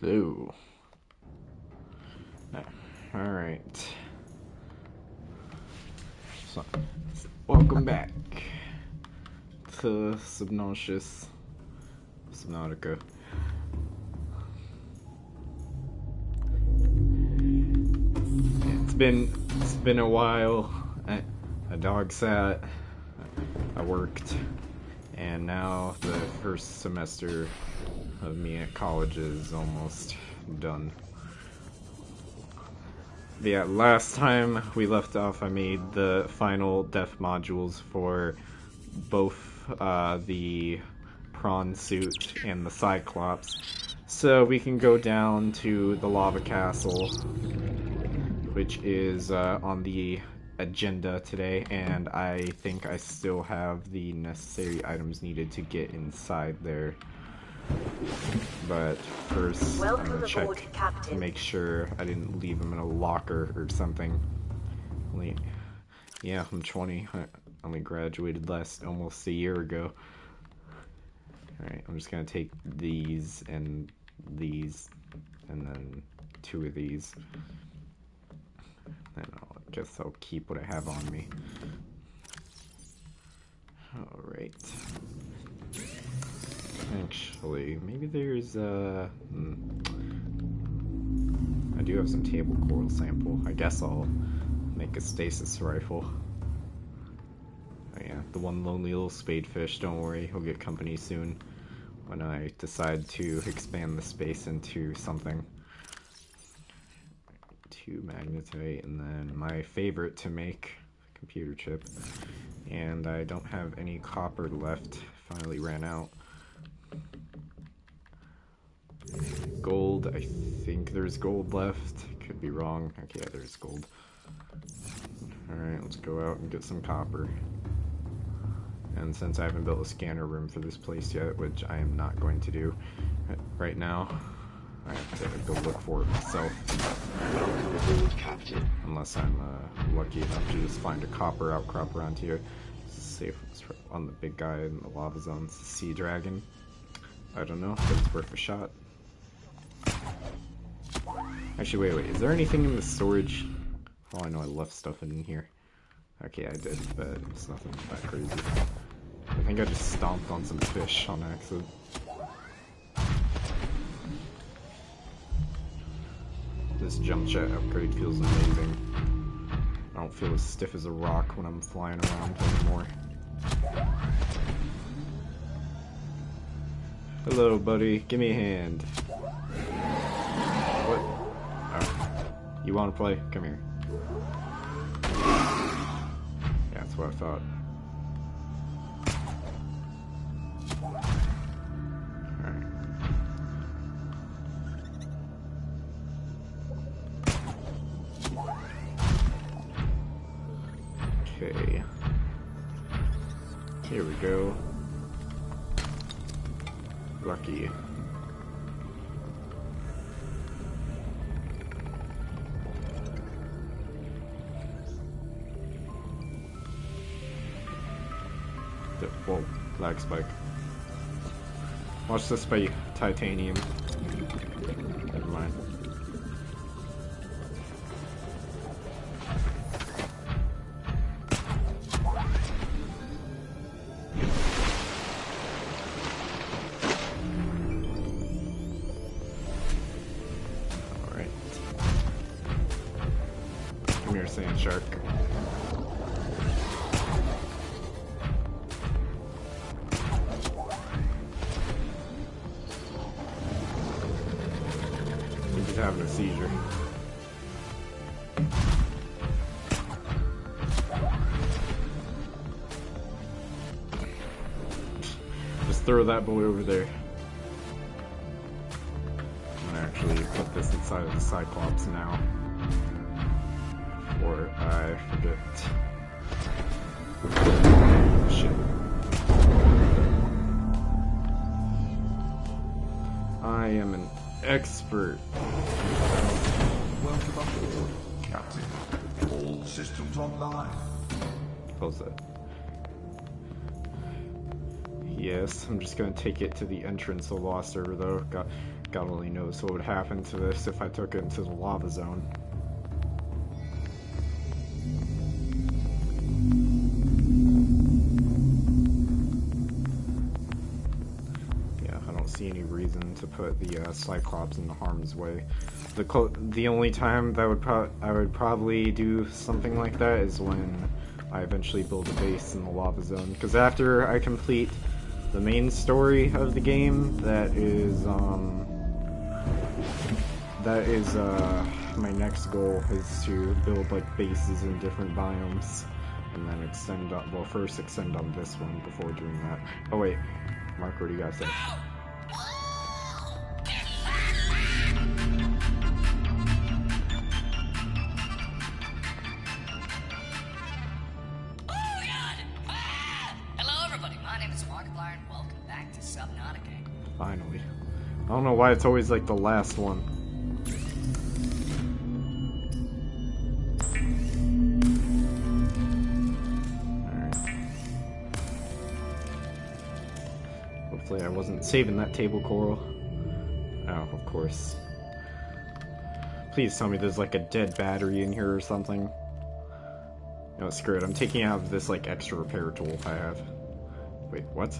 Hello. Alright. So, welcome back to Subnautica. It's been a while. A dog sat. I worked, and now the first semester of me at college is almost done. Yeah, last time we left off, I made the final def modules for both the prawn suit and the Cyclops, so we can go down to the lava castle, which is on the agenda today, and I think I still have the necessary items needed to get inside there. But first, I'm gonna check to make sure I didn't leave them in a locker or something. Yeah, I'm 20. I only graduated almost a year ago. Alright, I'm just gonna take these, and then 2 of these. And I guess I'll keep what I have on me. Alright. Actually, maybe there's I do have some table coral sample. I guess I'll make a stasis rifle. Oh yeah, the one lonely little spadefish, don't worry, he'll get company soon when I decide to expand the space into something. 2 magnetite, and then my favorite to make, computer chip. And I don't have any copper left, finally ran out. Gold, I think there's gold left. Could be wrong. Okay, yeah, there's gold. Alright, let's go out and get some copper. And since I haven't built a scanner room for this place yet, which I am not going to do right now, I have to go look for it myself. Unless I'm lucky enough to just find a copper outcrop around here. See if it's on the big guy in the lava zone. It's the sea dragon. I don't know, but it's worth a shot. Actually, wait, is there anything in the storage? Oh, I know I left stuff in here. Okay, I did, but it's nothing that crazy. I think I just stomped on some fish on accident. This jump jet upgrade feels amazing. I don't feel as stiff as a rock when I'm flying around anymore. Hello, buddy. Give me a hand. What? Oh. You want to play? Come here. Yeah, that's what I thought. Alright. Okay. Here we go. Lucky. Whoa, lag spike. Watch this by titanium. Never mind. Alright. Come here, sand shark. He's having a seizure. Just throw that boy over there. I'm gonna actually put this inside of the Cyclops now. Or I forget. Shit. I am an expert. Welcome aboard, Captain. All systems online. Close that. Yes, I'm just gonna take it to the entrance of Lost Server though. God only knows what would happen to this if I took it into the lava zone. Yeah, I don't see any reason to put the Cyclops in harm's way. The only time that I would probably do something like that is when I eventually build a base in the lava zone. Because after I complete the main story of the game, that is my next goal is to build like bases in different biomes, and then extend on, well, first extend on this one before doing that. Oh wait, Mark, what do you guys say? Finally. I don't know why it's always like the last one. Alright. Hopefully I wasn't saving that table coral. Oh, of course. Please tell me there's like a dead battery in here or something. No, screw it. I'm taking out this like extra repair tool I have. Wait, what?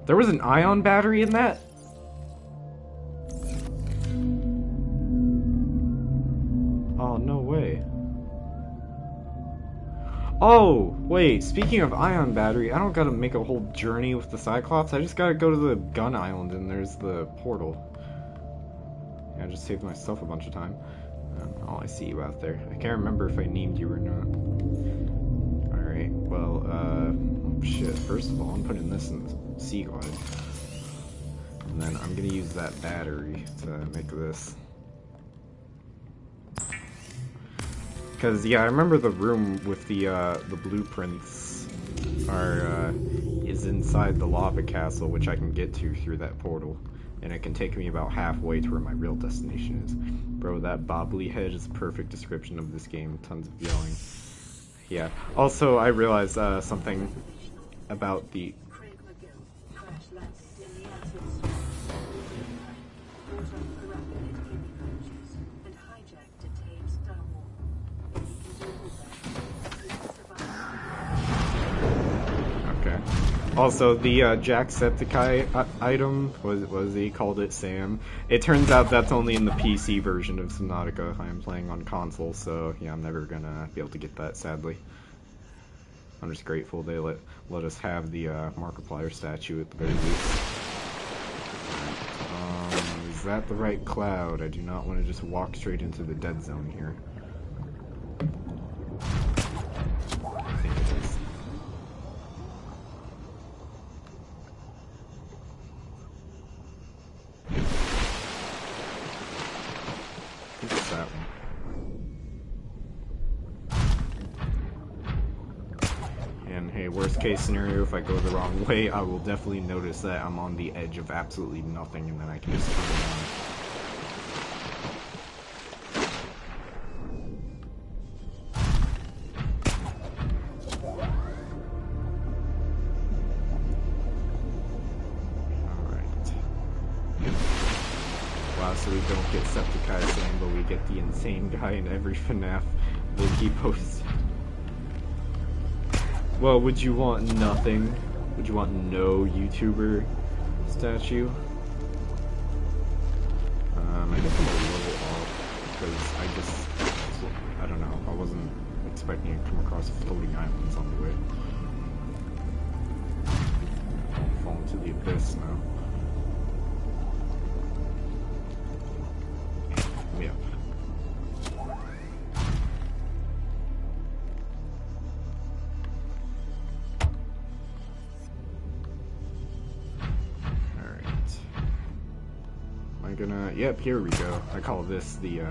There was an ion battery in that? Oh, no way. Oh, wait, speaking of ion battery, I don't gotta make a whole journey with the Cyclops, I just gotta go to the gun island and there's the portal. Yeah, I just saved myself a bunch of time. Oh, I see you out there. I can't remember if I named you or not. Alright, well, shit, first of all, I'm putting this in the sea glide. And then I'm gonna use that battery to make this. Because, yeah, I remember the room with the blueprints is inside the lava castle, which I can get to through that portal. And it can take me about halfway to where my real destination is. Bro, that bobbly head is a perfect description of this game. Tons of yelling. Yeah. Also, I realized something about the... Also, the Jacksepticeye item, was he called it Sam? It turns out that's only in the PC version of Subnautica. I am playing on console, so yeah, I'm never gonna be able to get that, sadly. I'm just grateful they let us have the Markiplier statue at the very least. Right. Is that the right cloud? I do not want to just walk straight into the dead zone here. I think it is. That one. And hey, worst case scenario, if I go the wrong way, I will definitely notice that I'm on the edge of absolutely nothing, and then I can just turn around. So we don't get Septiceye Sam, but we get the insane guy in every FNAF that he posts. Well, would you want nothing? Would you want no YouTuber statue? I guess I'm a little off, because I don't know, I wasn't expecting to come across floating islands on the way. I'll fall into the abyss now. Yeah. Alright. Am I gonna... Yep, here we go. I call this the,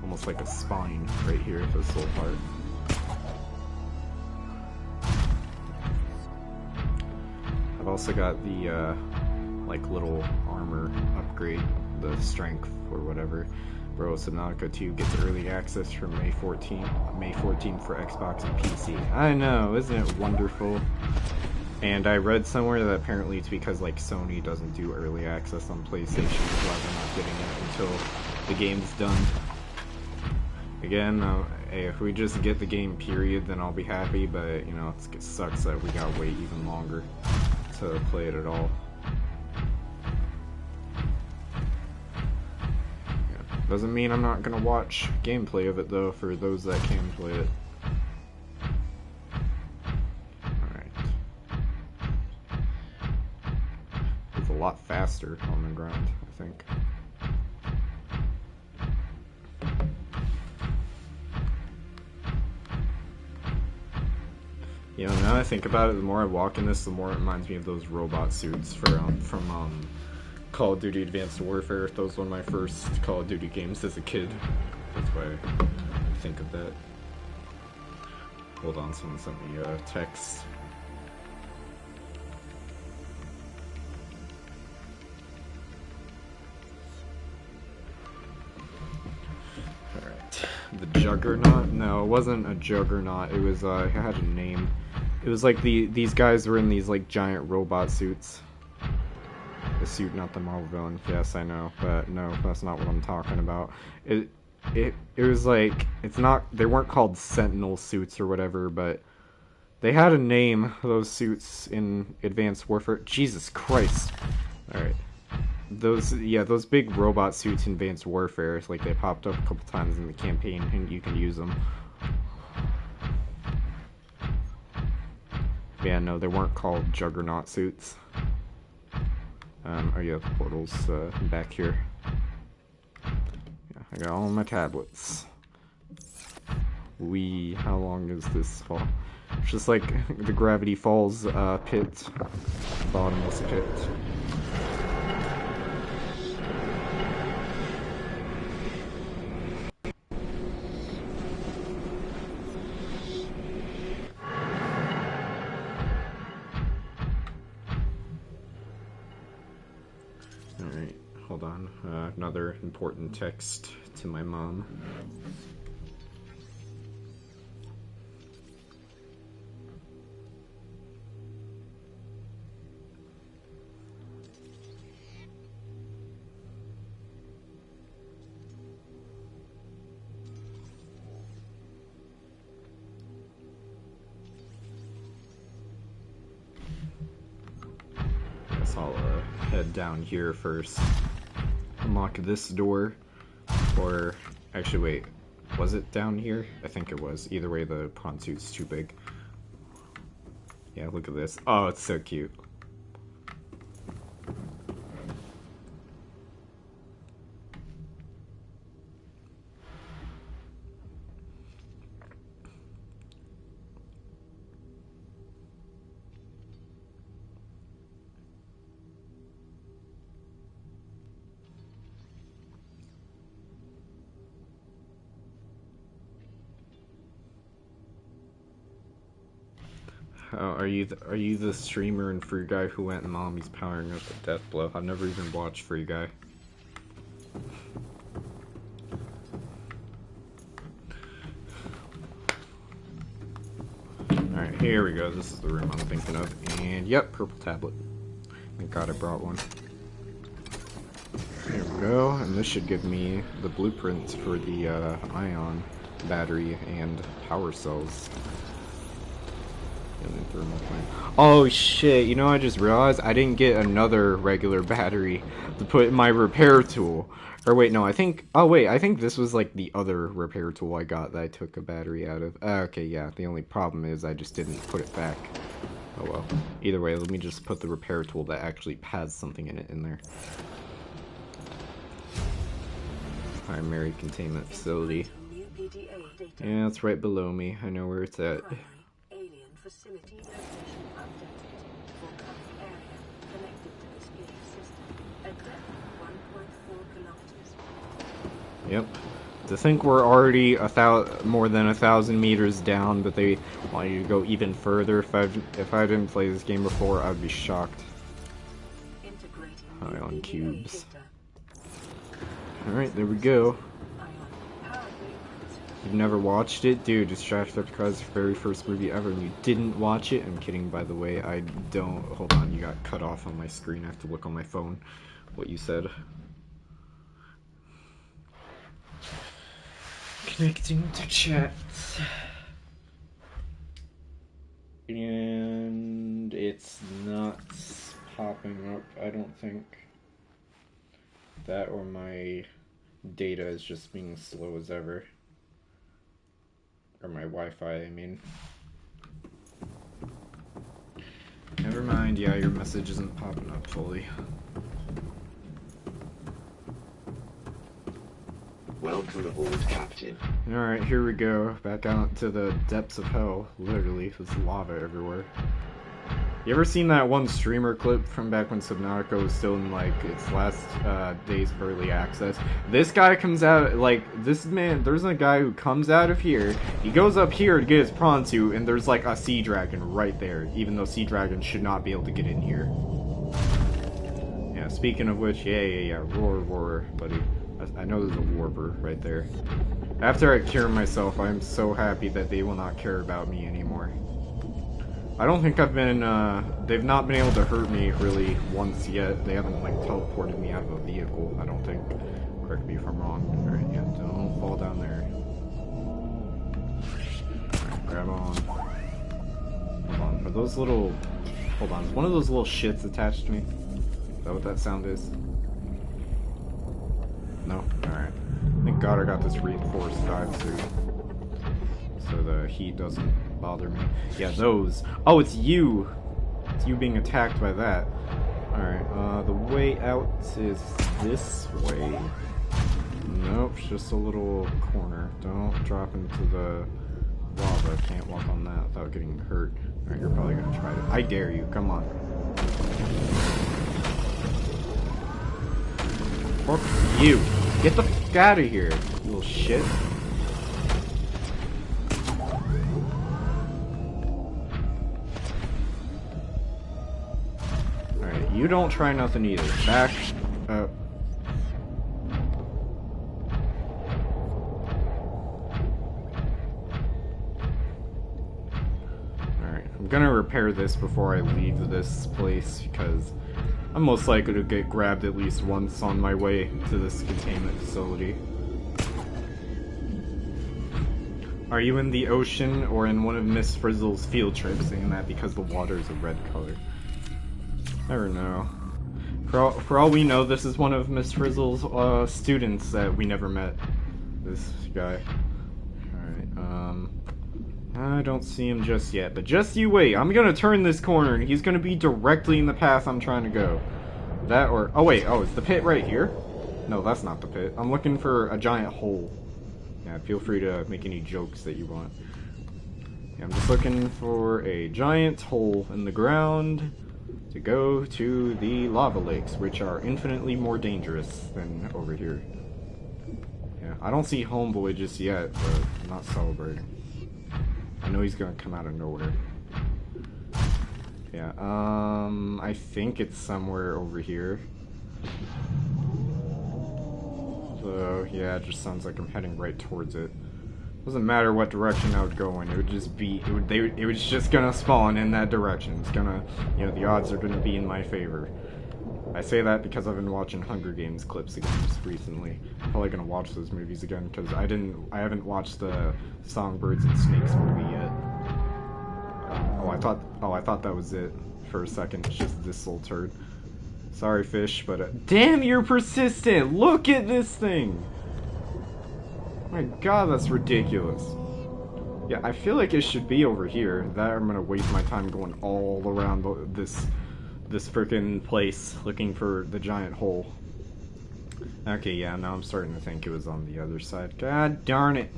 almost like a spine right here, this little part. I've also got the, like, little armor upgrade, the strength or whatever. Bro, Subnautica 2 gets early access from May 14th for Xbox and PC. I know, isn't it wonderful? And I read somewhere that apparently it's because like Sony doesn't do early access on PlayStation, that's why they're not getting it until the game's done. Again, hey, if we just get the game period, then I'll be happy, but you know, it sucks that we gotta wait even longer to play it at all. Yeah. Doesn't mean I'm not gonna watch gameplay of it though, for those that can play it. A lot faster on the ground, I think. You know, now I think about it, the more I walk in this, the more it reminds me of those robot suits from Call of Duty Advanced Warfare. That was one of my first Call of Duty games as a kid. That's why I think of that. Hold on, someone sent me a text. The Juggernaut? No, it wasn't a Juggernaut. It was, it had a name. It was like these guys were in these, like, giant robot suits. The suit, not the Marvel villain. Yes, I know, but no, that's not what I'm talking about. It was like, it's not, they weren't called Sentinel suits or whatever, but they had a name, those suits in Advanced Warfare. Jesus Christ. Alright. Those big robot suits in Advanced Warfare, it's like they popped up a couple times in the campaign and you can use them. Yeah, no, they weren't called Juggernaut suits. Oh yeah, the portal's back here. Yeah, I got all my tablets. How long is this fall? It's just like the Gravity Falls pit, bottomless pit. Alright, hold on. Another important text to my mom. I'll head down here first. Unlock this door. Or, actually wait, was it down here? I think it was. Either way, the prawn suit's too big. Yeah, look at this. Oh, it's so cute. Oh, are you the streamer and Free Guy who went mommy's powering up the death blow? I've never even watched Free Guy. Alright, here we go. This is the room I'm thinking of. And yep, purple tablet. Thank God I brought one. There we go, and this should give me the blueprints for the ion battery and power cells. Oh shit, you know, I just realized I didn't get another regular battery to put in my repair tool. Or wait, no, I think this was like the other repair tool I got that I took a battery out of. Okay, yeah, the only problem is I just didn't put it back. Oh well. Either way, let me just put the repair tool that actually has something in it in there. Primary containment facility. Yeah, it's right below me. I know where it's at. Facility location updated for current area connected to the space system at depth of 1.4 kilometers. Yep. To think we're already more than 1,000 meters down, but they want you to go even further. If I didn't play this game before, I'd be shocked. Ion cubes. Alright, there we go. You've never watched it? Dude, it's Subnautica's very first movie ever, and you didn't watch it? I'm kidding, by the way. I don't... Hold on, you got cut off on my screen. I have to look on my phone what you said. Connecting to chat. And it's not popping up, I don't think. That or my data is just being slow as ever. Or my Wi-Fi, I mean. Never mind, yeah, your message isn't popping up fully. Welcome aboard, Captain. Alright, here we go. Back out to the depths of hell. Literally, there's lava everywhere. You ever seen that one streamer clip from back when Subnautica was still in, like, its last days of early access? This guy comes out, like, this man, there's a guy who comes out of here, he goes up here to get his prawn suit, and there's, like, a sea dragon right there, even though sea dragons should not be able to get in here. Yeah, speaking of which, yeah, roar, buddy. I know there's a warper right there. After I cure myself, I'm so happy that they will not care about me anymore. I don't think I've been, they've not been able to hurt me really once yet. They haven't, like, teleported me out of a vehicle, I don't think. Correct me if I'm wrong. Alright, yeah, don't fall down there. Alright, grab on. Hold on, are those little... Hold on, is one of those little shits attached to me? Is that what that sound is? No? Alright. Thank God I got this reinforced dive suit. So the heat doesn't bother me. Yeah, those. Oh, it's you! It's you being attacked by that. Alright, the way out is this way. Nope, just a little corner. Don't drop into the lava. Can't walk on that without getting hurt. Alright, you're probably gonna try it. I dare you, come on. Fuck you! Get the fuck out of here, you little shit. Alright, you don't try nothing either. Back up. Alright, I'm gonna repair this before I leave this place because I'm most likely to get grabbed at least once on my way to this containment facility. Are you in the ocean or in one of Miss Frizzle's field trips? Saying that because the water is a red color. Never know. For all we know, this is one of Miss Frizzle's students that we never met. This guy. Alright, I don't see him just yet, but just you wait. I'm gonna turn this corner and he's gonna be directly in the path I'm trying to go. That or... Oh wait, oh, is the pit right here? No, that's not the pit. I'm looking for a giant hole. Yeah, feel free to make any jokes that you want. Yeah, I'm just looking for a giant hole in the ground to go to the lava lakes, which are infinitely more dangerous than over here. Yeah, I don't see Homeboy just yet, but I'm not celebrating. I know he's gonna come out of nowhere. Yeah, I think it's somewhere over here. So, yeah, it just sounds like I'm heading right towards it. Doesn't matter what direction I would go in, it would just be, it was just gonna spawn in that direction. It's gonna, you know, the odds are gonna be in my favor. I say that because I've been watching Hunger Games clips again just recently. I'm probably gonna watch those movies again because I haven't watched the Songbirds and Snakes movie yet. I thought that was it for a second. It's just this little turd. Sorry, fish, but damn, you're persistent. Look at this thing. My God, that's ridiculous. Yeah, I feel like it should be over here. That I'm gonna waste my time going all around this frickin' place looking for the giant hole. Okay, yeah, now I'm starting to think it was on the other side. God darn it.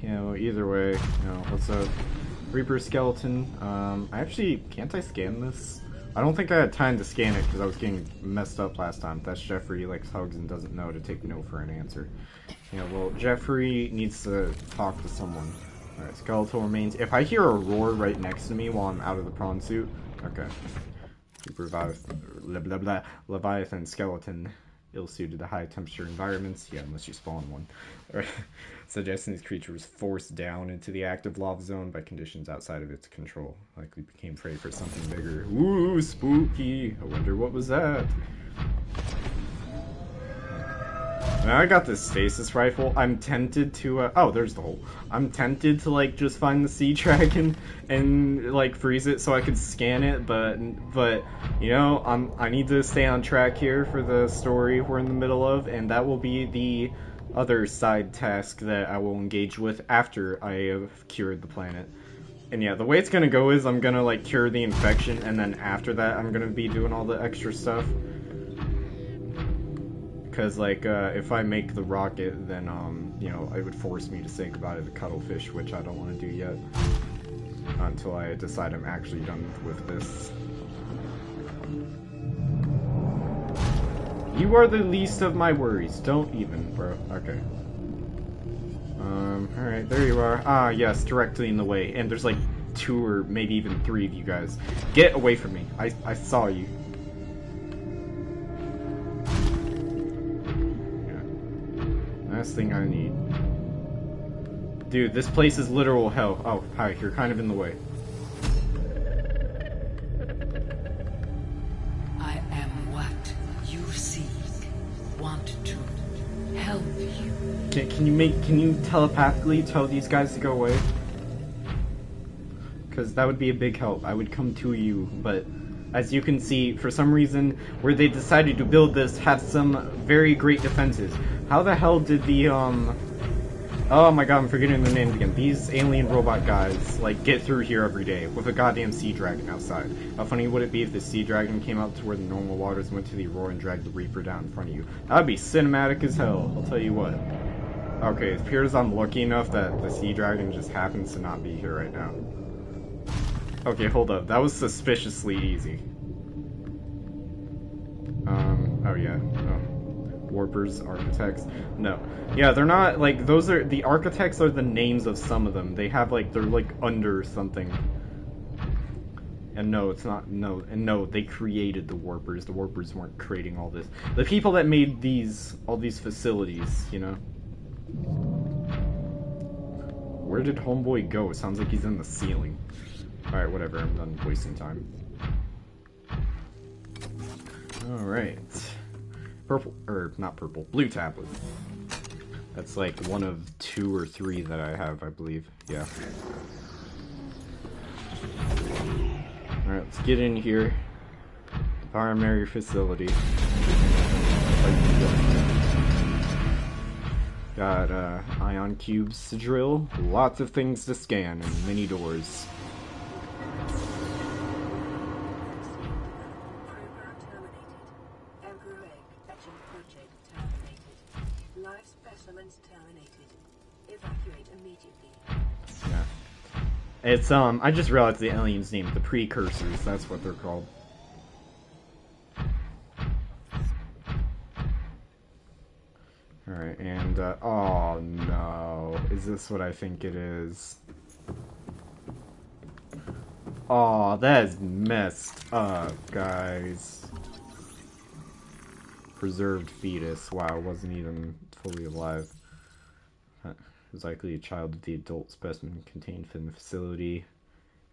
Yeah, well, either way, you know, what's up? Reaper skeleton. Can't I scan this? I don't think I had time to scan it because I was getting messed up last time. That's Jeffrey, likes hugs and doesn't know to take no for an answer. Yeah, well, Jeffrey needs to talk to someone. Alright, skeletal remains. If I hear a roar right next to me while I'm out of the prawn suit, okay. Leviathan skeleton. ill-suited to high-temperature environments. Yeah, unless you spawn one. Or suggesting this creature was forced down into the active lava zone by conditions outside of its control. Likely became prey for something bigger. Ooh, spooky. I wonder what was that. Now I got this stasis rifle. I'm tempted to, oh, there's the hole. I'm tempted to, like, just find the sea dragon and, like, freeze it so I could scan it, but, you know, I need to stay on track here for the story we're in the middle of, and that will be the other side task that I will engage with after I have cured the planet. And yeah, the way it's gonna go is I'm gonna, like, cure the infection, and then after that I'm gonna be doing all the extra stuff. Because, like, if I make the rocket, then, you know, it would force me to say goodbye to the cuttlefish, which I don't want to do yet. Until I decide I'm actually done with this. You are the least of my worries. Don't even, bro. Okay. Alright, there you are. Ah, yes, directly in the way. And there's, like, 2 or maybe even 3 of you guys. Get away from me. I saw you. Last thing I need. Dude, this place is literal hell. Oh, hi, you're kind of in the way. I am what you seek. Want to help you. Can you telepathically tell these guys to go away? Because that would be a big help. I would come to you, but as you can see, for some reason, where they decided to build this have some very great defenses. How the hell did the, oh my god, I'm forgetting the names again. These alien robot guys, like, get through here every day with a goddamn sea dragon outside. How funny would it be if the sea dragon came out to where the normal waters went to the Aurora and dragged the Reaper down in front of you? That would be cinematic as hell, I'll tell you what. Okay, it appears I'm lucky enough that the sea dragon just happens to not be here right now. Okay, hold up. That was suspiciously easy. Oh yeah. Oh. Warpers, architects. No. Yeah, they're not, like, those are, the architects are the names of some of them. They have, like, they're, like, under something. And no, it's not, no, and no, they created the Warpers. The Warpers weren't creating all this. The people that made these, all these facilities, you know? Where did homeboy go? It sounds like he's in the ceiling. Alright, whatever, I'm done wasting time. Alright. Purple, or not purple, blue tablet. That's like one of 2 or 3 that I have, I believe. Yeah. Alright, let's get in here. The primary facility. Got ion cubes to drill, lots of things to scan, and many doors. Yeah. It's, I just realized the alien's name, the Precursors, that's what they're called. Alright, and, oh no, is this what I think it is? Oh, that is messed up, guys. Preserved fetus, wow, wasn't even fully alive. It was likely a child of the adult specimen contained within the facility.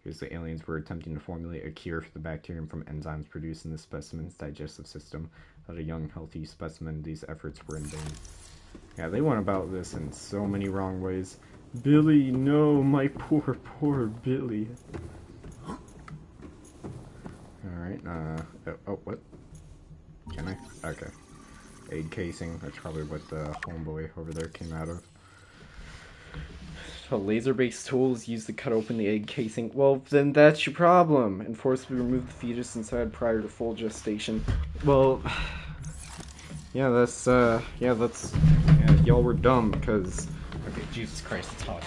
Here's the aliens were attempting to formulate a cure for the bacterium from enzymes produced in the specimen's digestive system. Without a young, healthy specimen, these efforts were in vain. Yeah, they went about this in so many wrong ways. Billy, no, my poor, poor Billy. Alright, oh, what? Can I? Okay. Aid casing, that's probably what the homeboy over there came out of. So laser-based tools used to cut open the egg casing. Well, then that's your problem. And forcibly remove the fetus inside prior to full gestation. Well, yeah, that's, yeah, y'all were dumb, because... Okay, Jesus Christ, it's hot.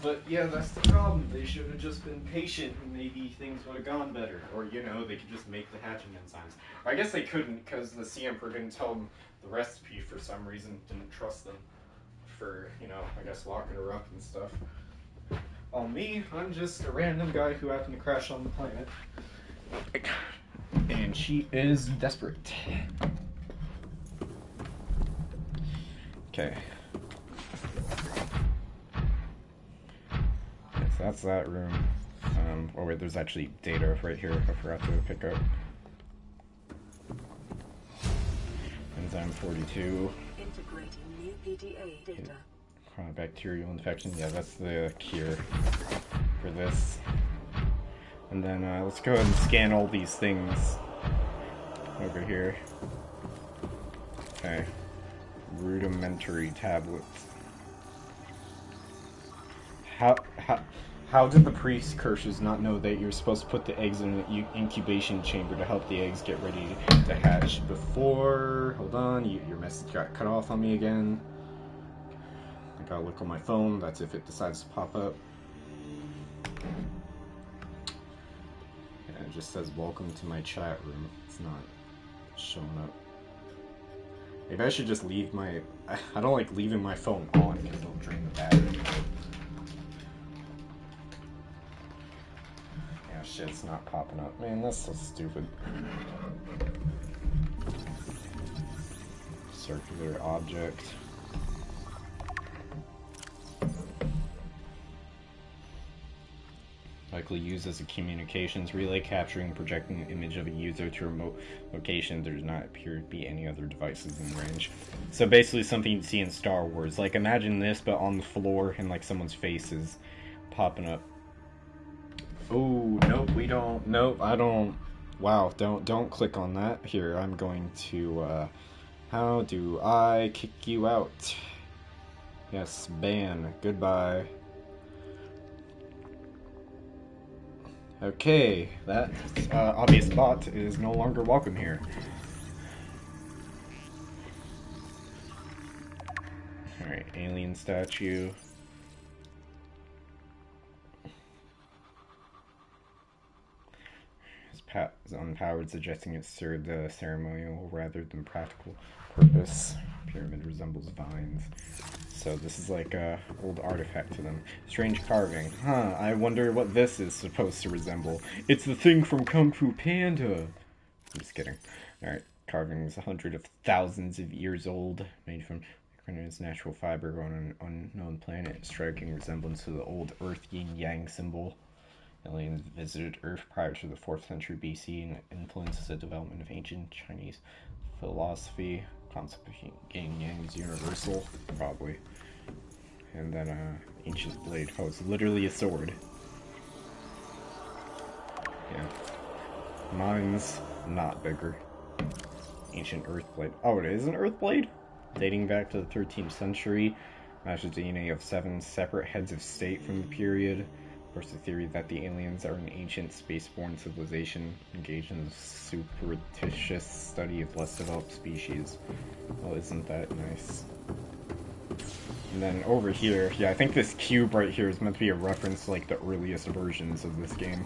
But, yeah, that's the problem. They should have just been patient, and maybe things would have gone better. Or, you know, they could just make the hatching enzymes. Or I guess they couldn't, because the sea emperor didn't tell them the recipe for some reason. Didn't trust them for, you know, I guess locking her up and stuff. While me, I'm just a random guy who happened to crash on the planet. And she is desperate. Okay. So that's that room. Oh wait, there's actually data right here I forgot to pick up. Enzyme 42. Integrating new PDA data. Chronic bacterial infection. Yeah, that's the cure for this. And then let's go ahead and scan all these things over here. Okay. Rudimentary tablets. How did the precursors not know that you're supposed to put the eggs in an incubation chamber to help the eggs get ready to hatch before... Hold on, your message got cut off on me again. I gotta look on my phone, that's if it decides to pop up. Yeah, it just says welcome to my chat room. It's not showing up. Maybe I should just leave my... I don't like leaving my phone on because it'll drain the battery. Yeah, shit, it's not popping up. Man, that's so stupid. Circular object. Likely used as a communications relay, capturing and projecting an image of a user to a remote location. There does not appear to be any other devices in range. So basically something you'd see in Star Wars. Like, imagine this, but on the floor, and like someone's face is popping up. Oh, nope, we don't. Nope, I don't. Wow, don't click on that. Here, I'm going to, how do I kick you out? Yes, ban. Goodbye. Okay, that obvious bot is no longer welcome here. Alright, alien statue. Is unpowered, suggesting it served a ceremonial rather than practical purpose. Pyramid resembles vines. So this is like a old artifact to them. Strange carving. Huh, I wonder what this is supposed to resemble. It's the thing from Kung Fu Panda! I'm just kidding. Alright, carving is hundreds of thousands of years old, made from its natural fiber on an unknown planet, striking resemblance to the old Earth yin-yang symbol. Aliens visited Earth prior to the 4th century BC and influenced the development of ancient Chinese philosophy. Concept of yin-yang is universal, probably. And then, ancient blade. Oh, it's literally a sword. Yeah. Mine's not bigger. Ancient Earth blade. Oh, it is an Earth blade? Dating back to the 13th century. Matches DNA of 7 separate heads of state from the period. Of course, the theory that the aliens are an ancient spaceborne civilization engaged in the superstitious study of less developed species. Well, isn't that nice? And then over here, yeah, I think this cube right here is meant to be a reference to like the earliest versions of this game.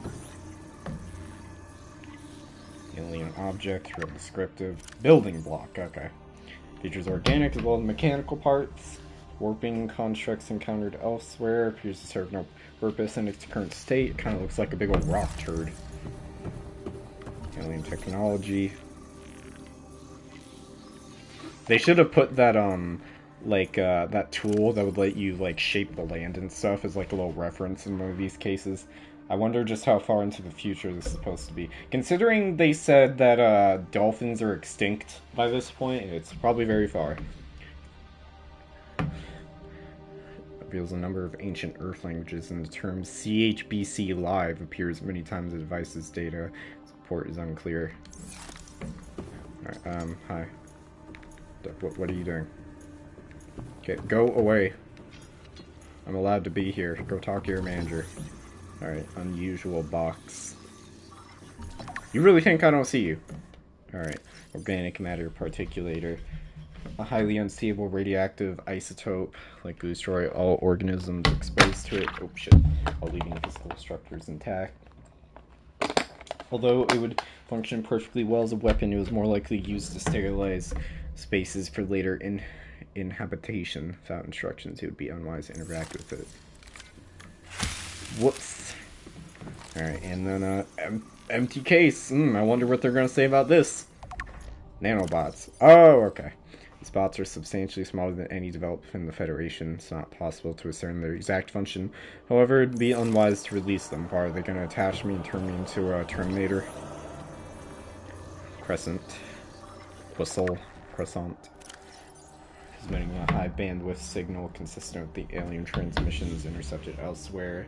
Alien object, real descriptive. Building block, okay. Features organic as well as mechanical parts. Warping constructs encountered elsewhere. Appears to serve no purpose in its current state. It kind of looks like a big old rock turd. Alien technology. They should have put that, that tool that would let you, like, shape the land and stuff as, like, a little reference in one of these cases. I wonder just how far into the future this is supposed to be. Considering they said that, dolphins are extinct by this point, it's probably very far. Reveals a number of ancient Earth languages, and the term CHBC Live appears many times in the device's data. Support is unclear. Alright, hi. What are you doing? Okay, go away. I'm allowed to be here. Go talk to your manager. Alright, unusual box. You really think I don't see you? Alright, organic matter particulator. A highly unstable radioactive isotope, like to destroy all organisms exposed to it. Oh shit. While leaving physical structures intact. Although it would function perfectly well as a weapon, it was more likely used to sterilize spaces for later inhabitation. Without instructions, it would be unwise to interact with it. Whoops. Alright, and then, empty case. I wonder what they're gonna say about this. Nanobots. Oh, okay. These bots are substantially smaller than any developed in the Federation. It's not possible to discern their exact function. However, it'd be unwise to release them. Why are they going to attach me and turn me into a Terminator? Crescent. Whistle. Croissant. Transmitting a high bandwidth signal consistent with the alien transmissions intercepted elsewhere.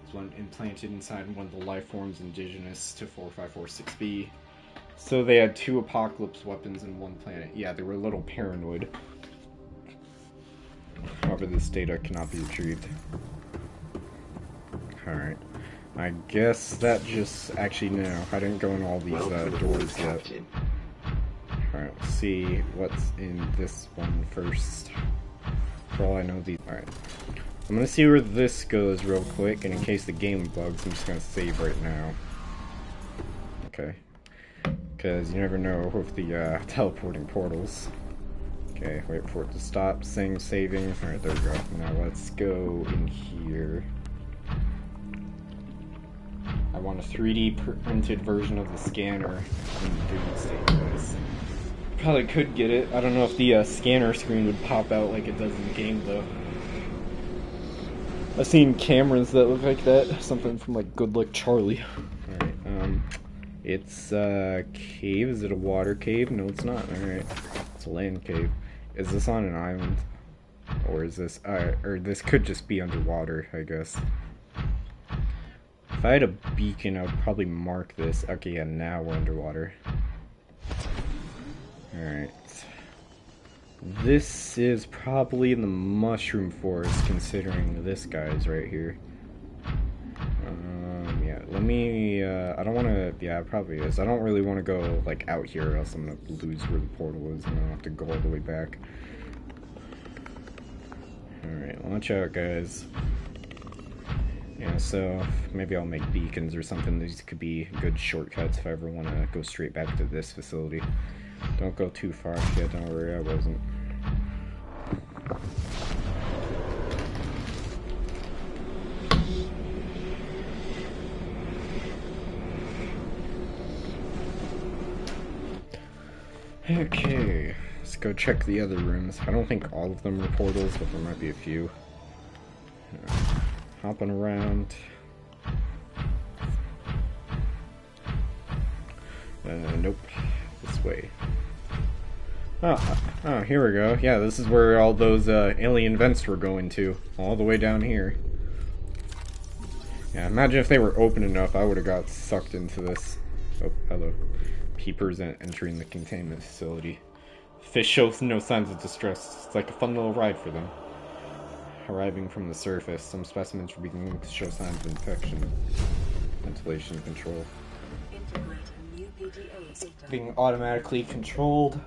It's one implanted inside one of the life forms indigenous to 4546b. So they had 2 apocalypse weapons in one planet. Yeah, they were a little paranoid. However, this data cannot be retrieved. Alright. I guess that just... Actually, no. I didn't go in all these doors yet. Alright, let's see what's in this one first. For all I know, these... Alright. I'm gonna see where this goes real quick, and in case the game bugs, I'm just gonna save right now. Okay. Because you never know with the teleporting portals. Okay, wait for it to stop, saving. Alright, there we go. Now let's go in here. I want a 3D printed version of the scanner in the Doomsday place. Probably could get it. I don't know if the scanner screen would pop out like it does in the game, though. I've seen cameras that look like that. Something from, like, Good Luck Charlie. Alright, it's a cave. Is it a water cave? No, it's not. Alright. It's a land cave. Is this on an island? Or is this... or this could just be underwater, I guess. If I had a beacon, I would probably mark this. Okay, yeah, now we're underwater. Alright. This is probably in the mushroom forest, considering this guy's right here. Yeah, let me, I don't want to, yeah, it probably is. I don't really want to go, like, out here, or else I'm going to lose where the portal is, and I'll have to go all the way back. Alright, watch out, guys. Yeah, so, maybe I'll make beacons or something. These could be good shortcuts if I ever want to go straight back to this facility. Don't go too far. Yeah, don't worry, I wasn't. Okay, let's go check the other rooms. I don't think all of them are portals, but there might be a few. Hopping around. Nope. This way. Oh, here we go. Yeah, this is where all those alien vents were going to. All the way down here. Yeah, imagine if they were open enough, I would have got sucked into this. Oh, hello. Peepers entering the containment facility. Fish shows no signs of distress. It's like a fun little ride for them. Arriving from the surface, some specimens are beginning to show signs of infection. Ventilation control. Being automatically controlled.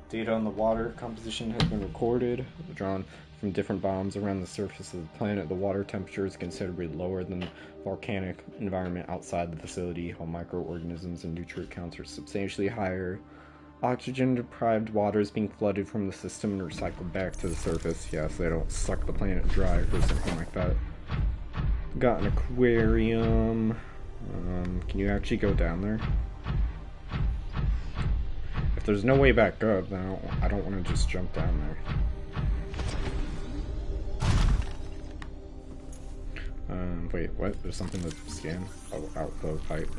Data on the water composition has been recorded. Drawn from different biomes around the surface of the planet. The water temperature is considerably lower than the volcanic environment outside the facility, while microorganisms and nutrient counts are substantially higher. Oxygen-deprived water is being flooded from the system and recycled back to the surface. Yeah, so they don't suck the planet dry or something like that. Got an aquarium. Can you actually go down there? If there's no way back up, then I don't want to just jump down there. Wait, what? There's something to scan? Oh, outflow pipe.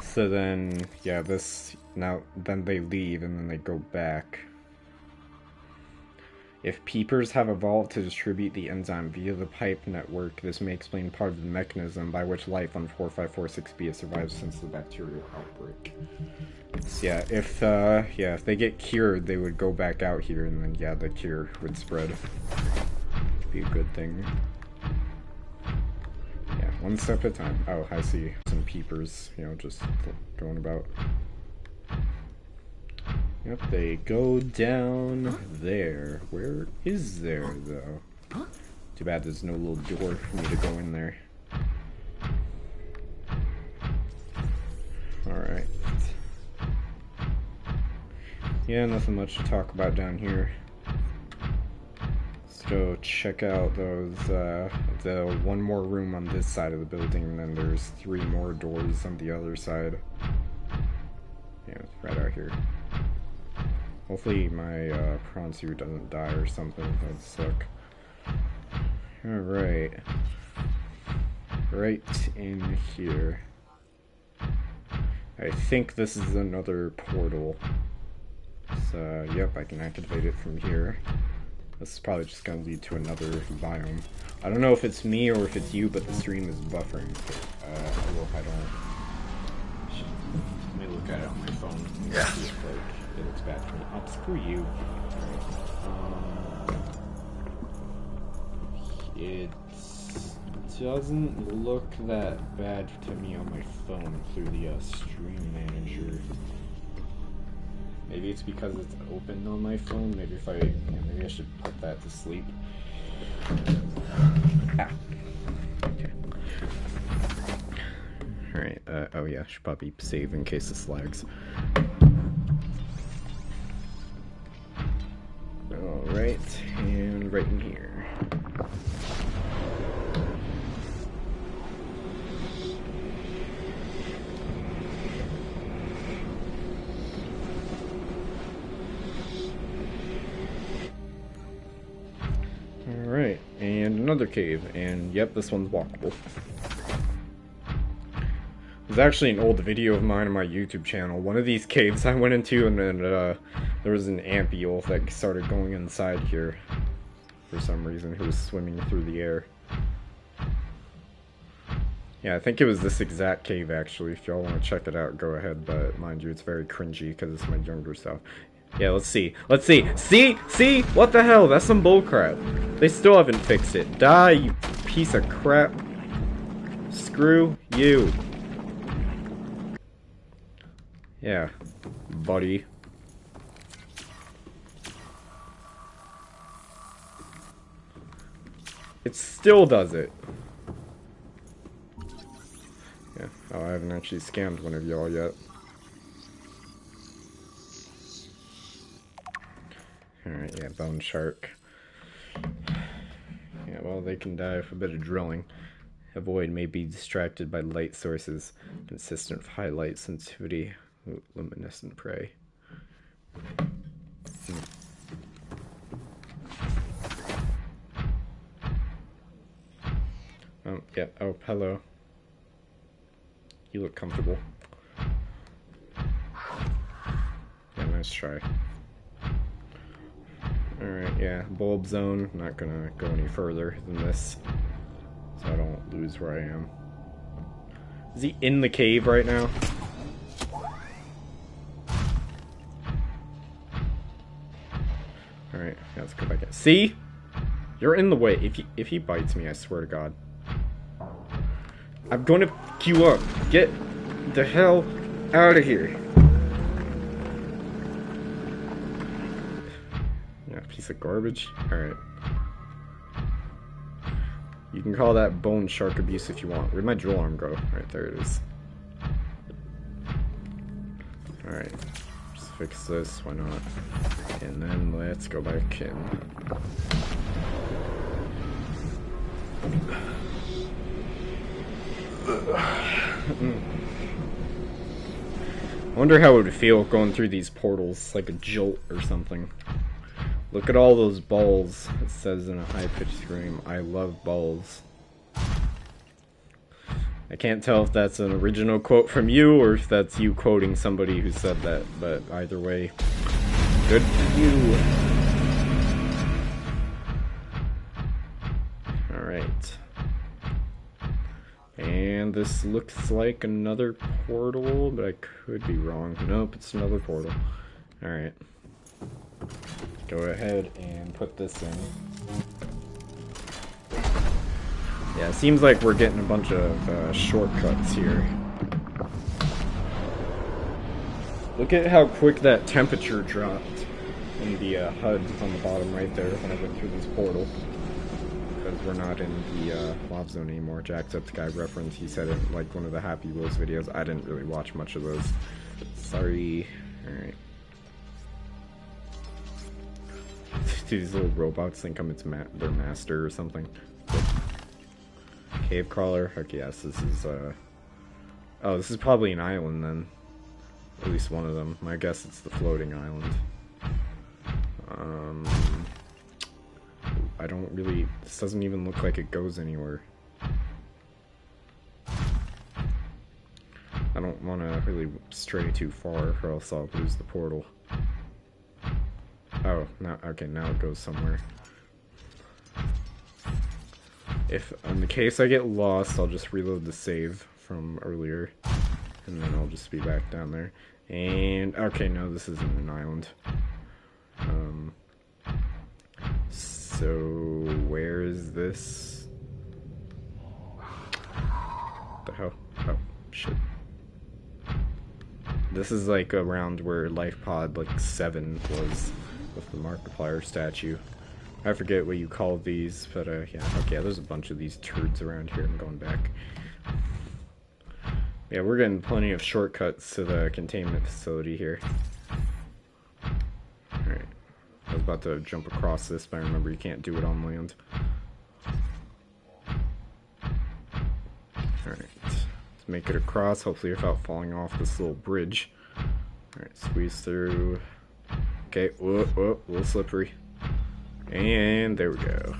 So then, yeah, then they leave and then they go back. If peepers have evolved to distribute the enzyme via the pipe network, this may explain part of the mechanism by which life on 4546b has survived since the bacterial outbreak. So yeah, if they get cured, they would go back out here, and then yeah, the cure would spread. It'd be a good thing. Yeah, one step at a time. Oh, I see some peepers, just going about. Yep, they go down there. Where is there, though? Too bad there's no little door for me to go in there. Alright. Yeah, nothing much to talk about down here. Let's go check out those, the one more room on this side of the building, and then there's 3 more doors on the other side. Yeah, it's right out here. Hopefully my prawn suit doesn't die or something. That'd suck. Alright. Right in here. I think this is another portal. So, yep, I can activate it from here. This is probably just going to lead to another biome. I don't know if it's me or if it's you, but the stream is buffering. I hope I don't. Let me look at it on my phone. Yeah. See if, like, it looks bad for me. Oh, screw you. It doesn't look that bad to me on my phone through the stream manager. Maybe it's because it's open on my phone. Maybe if maybe I should put that to sleep. Ah. Okay. Alright, oh yeah, I should probably save in case this lags. Alright, and right in here. Alright, and another cave, and yep, this one's walkable. There's actually an old video of mine on my YouTube channel. One of these caves I went into, and then there was an ampule that started going inside here for some reason, who was swimming through the air. Yeah, I think it was this exact cave actually. If y'all want to check it out, go ahead, but mind you, it's very cringy because it's my younger stuff. Yeah, let's see. Let's see. See? What the hell? That's some bullcrap. They still haven't fixed it. Die, you piece of crap. Screw you. Yeah, buddy. It still does it. Yeah, oh, I haven't actually scanned one of y'all yet. Alright, yeah, bone shark. Yeah, well, they can die with a bit of drilling. Avoid may be distracted by light sources consistent with high light sensitivity. Luminescent prey. Yeah, oh, hello. You look comfortable. Yeah, nice try. Alright, yeah, bulb zone. Not gonna go any further than this, so I don't lose where I am. Is he in the cave right now? Alright, yeah, let's go back in. See? You're in the way. If he bites me, I swear to God. I'm gonna fuck you up. Get the hell out of here. Yeah, piece of garbage. Alright. You can call that bone shark abuse if you want. Where'd my drill arm go? Right, there it is. Alright. Just fix this, why not? And then let's go back in. I wonder how it would feel going through these portals, like a jolt or something. Look at all those balls. It says in a high-pitched scream, I love balls. I can't tell if that's an original quote from you or if that's you quoting somebody who said that, but either way, good for you. Alright. And this looks like another portal, but I could be wrong. Nope, it's another portal. Alright. Go ahead and put this in. Yeah, it seems like we're getting a bunch of shortcuts here. Look at how quick that temperature dropped in the HUD on the bottom right there when I went through this portal. Because we're not in the lava zone anymore. Jacksepticeye reference, he said it like one of the Happy Wheels videos. I didn't really watch much of those. Sorry. Alright. Do these little robots think I'm their master or something? Cave crawler? Okay, yes, this is, oh, this is probably an island then. At least one of them. My guess it's the floating island. This doesn't even look like it goes anywhere. I don't want to really stray too far or else I'll lose the portal. Oh, now, okay, now it goes somewhere. If, in the case I get lost, I'll just reload the save from earlier. And then I'll just be back down there. And, okay, no, this isn't an island. So, where is this? What the hell? Oh, shit. This is like around where Life Pod like 7 was with the Markiplier statue. I forget what you call these, but yeah, okay, there's a bunch of these turds around here. I'm going back. Yeah, we're getting plenty of shortcuts to the containment facility here. Alright. I was about to jump across this, but I remember you can't do it on land. Alright. Let's make it across, hopefully without falling off this little bridge. Alright, squeeze through. Okay, whoa, whoa, a little slippery. And there we go.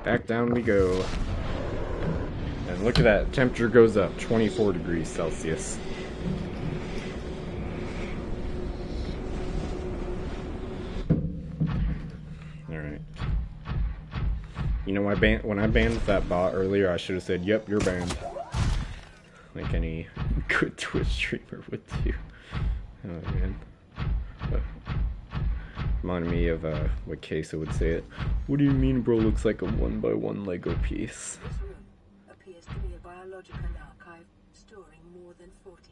Back down we go. And look at that, temperature goes up, 24 degrees Celsius. Alright. You know, when I banned that bot earlier, I should have said, yep, you're banned. Like any good Twitch streamer would do. Oh, man. Reminded me of what Queso would say it. What do you mean, bro? Looks like a 1x1 Lego piece. This room appears to be a biological archive storing more than 40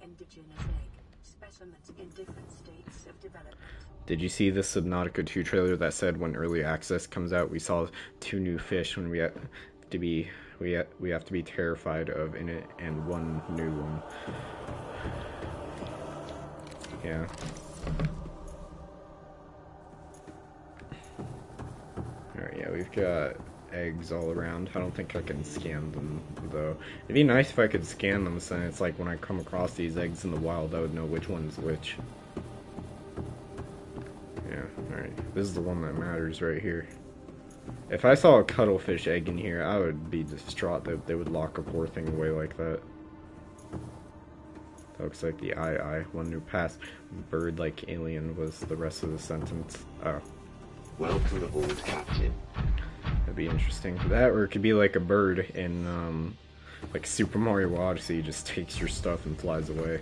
indigenous egg specimens in different states of development. Did you see the Subnautica 2 trailer that said when early access comes out, we saw 2 new fish when we have to be terrified of in it, and 1 new one. Yeah. Alright, yeah, we've got eggs all around. I don't think I can scan them, though. It'd be nice if I could scan them, so it's like when I come across these eggs in the wild, I would know which one's which. Yeah, alright. This is the one that matters right here. If I saw a cuttlefish egg in here, I would be distraught that they would lock a poor thing away like that. That looks like the I. 1 new pass. Bird-like alien was the rest of the sentence. Oh. Welcome aboard, Captain. That'd be interesting. That, or it could be like a bird in, like Super Mario Odyssey, just takes your stuff and flies away.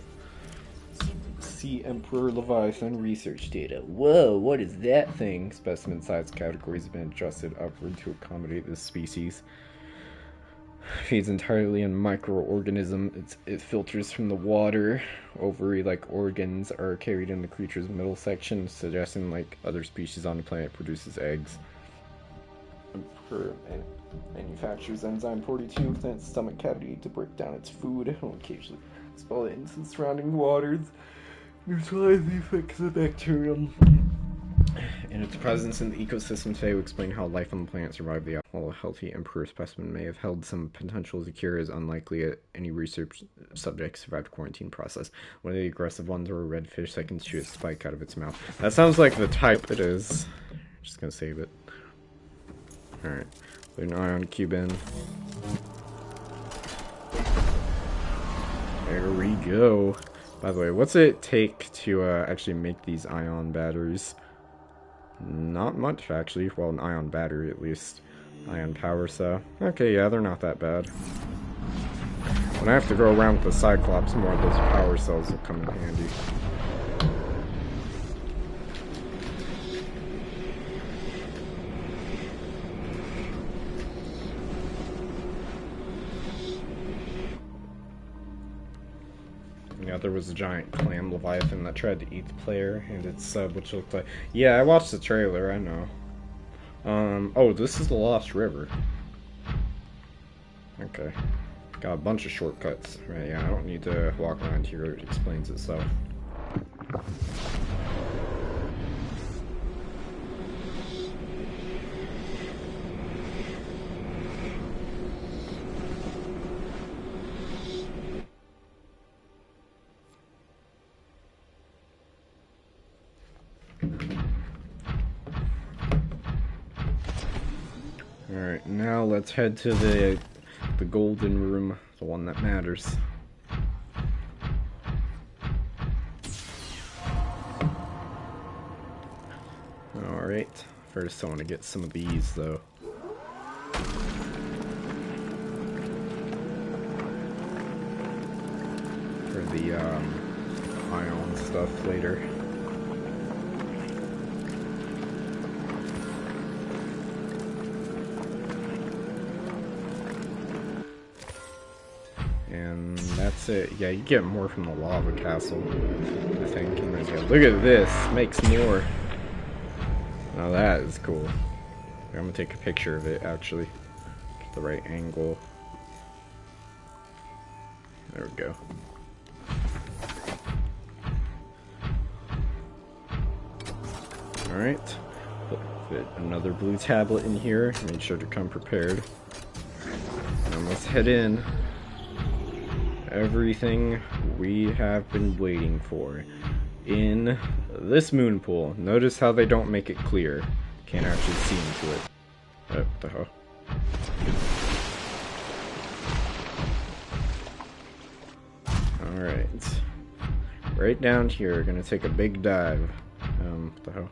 See Emperor Leviathan research data. Whoa, what is that thing? Specimen size categories have been adjusted upward to accommodate this species. Feeds entirely on microorganism. It filters from the water. Ovary-like organs are carried in the creature's middle section, suggesting like other species on the planet produces eggs. Manufactures enzyme 42 within its stomach cavity to break down its food and will occasionally expel it into the surrounding waters, neutralize the effects of bacterium. And its presence in the ecosystem today will explain how life on the planet survived the while a healthy emperor specimen may have held some potential to cure, is unlikely that any research subject survived the quarantine process. One of the aggressive ones are a redfish that can shoot a spike out of its mouth. That sounds like the type it is. Just gonna save it. Alright. Put an ion cube in. There we go. By the way, what's it take to actually make these ion batteries? Not much, actually. Well, an ion battery, at least. Ion power cell. Okay, yeah, they're not that bad. When I have to go around with the Cyclops, more of those power cells will come in handy. Yeah, there was a giant clam leviathan that tried to eat the player, and its sub, which looked like... Yeah, I watched the trailer, I know. Oh, this is the Lost River. Okay. Got a bunch of shortcuts. Right, yeah, I don't need to walk around here, it explains itself. Alright, now let's head to the golden room, the one that matters. Alright, first I want to get some of these though. For the ion stuff later. And that's it. Yeah, you get more from the lava castle, I think. And then, yeah, look at this, makes more. Now that is cool. I'm gonna take a picture of it actually. Get the right angle. There we go. Alright. Fit another blue tablet in here. Make sure to come prepared. And let's head in. Everything we have been waiting for in this moon pool. Notice how they don't make it clear. Can't actually see into it. What the hell? Alright. Right down here, gonna take a big dive. What the hell?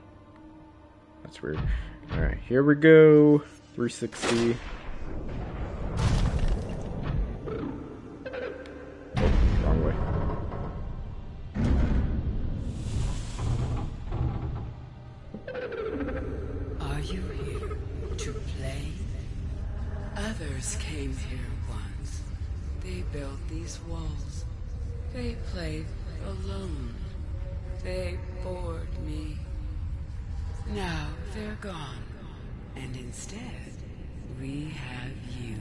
That's weird. Alright, here we go. 360. Wrong way. Are you here to play? Others came here once. They built these walls. They played alone. They bored me. Now they're gone. And instead, we have you.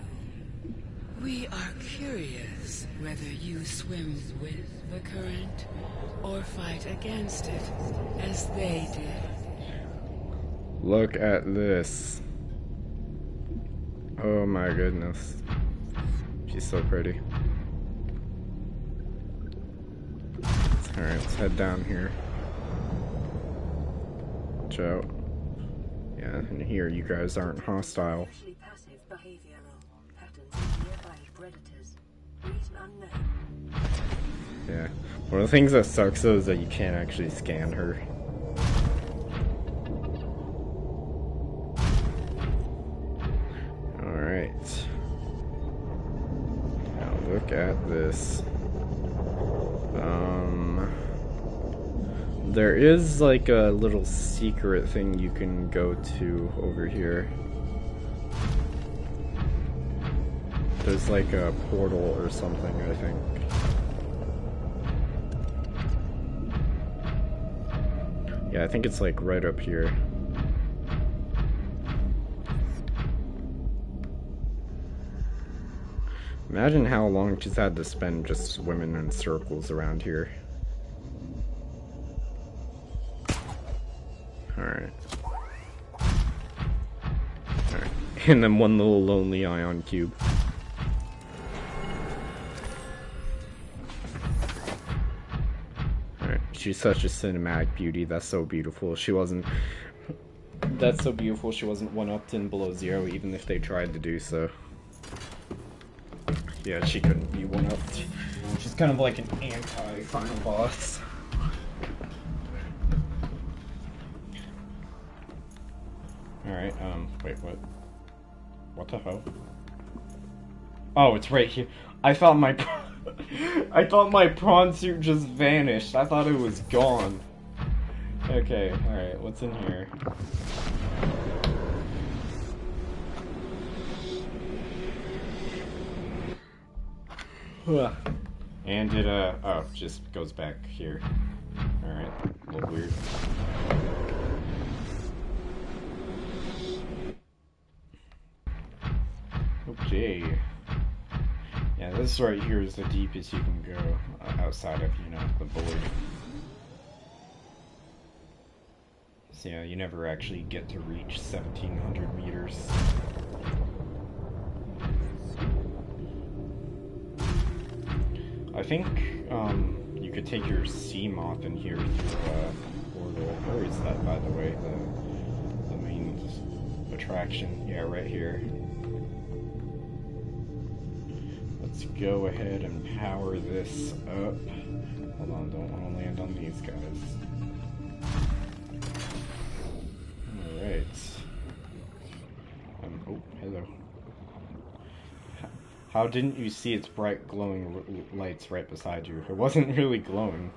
We are curious whether you swim with the current or fight against it, as they did. Look at this. Oh my goodness. She's so pretty. Alright, let's head down here. Watch out. Yeah, and here you guys aren't hostile. Especially passive behavioral patterns of nearby predators. Reason unknown. Yeah. One of the things that sucks though is that you can't actually scan her. Alright. Now look at this. There is like a little secret thing you can go to over here. There's like a portal or something, I think. Yeah, I think it's like right up here. Imagine how long she's had to spend just swimming in circles around here. Alright. Alright. And then one little lonely ion cube. Alright. She's such a cinematic beauty. That's so beautiful. She wasn't... That's so beautiful she wasn't 1-upped in below zero, even if they tried to do so. Yeah, she couldn't be 1-upped. She's kind of like an anti-final boss. Alright, wait, what? What the hell? Oh, it's right here. I thought my I thought my prawn suit just vanished. I thought it was gone. Okay, alright, what's in here? And it, oh, just goes back here. Alright, a little weird. Okay. Yeah, this right here is the deepest you can go outside of, you know, the void. So yeah, you never actually get to reach 1700 meters. I think, you could take your sea moth in here through a portal. Where is that, by the way? The main attraction. Yeah, right here. Let's go ahead and power this up. Hold on, don't want to land on these guys. Alright. Oh, hello. How didn't you see its bright glowing lights right beside you? It wasn't really glowing.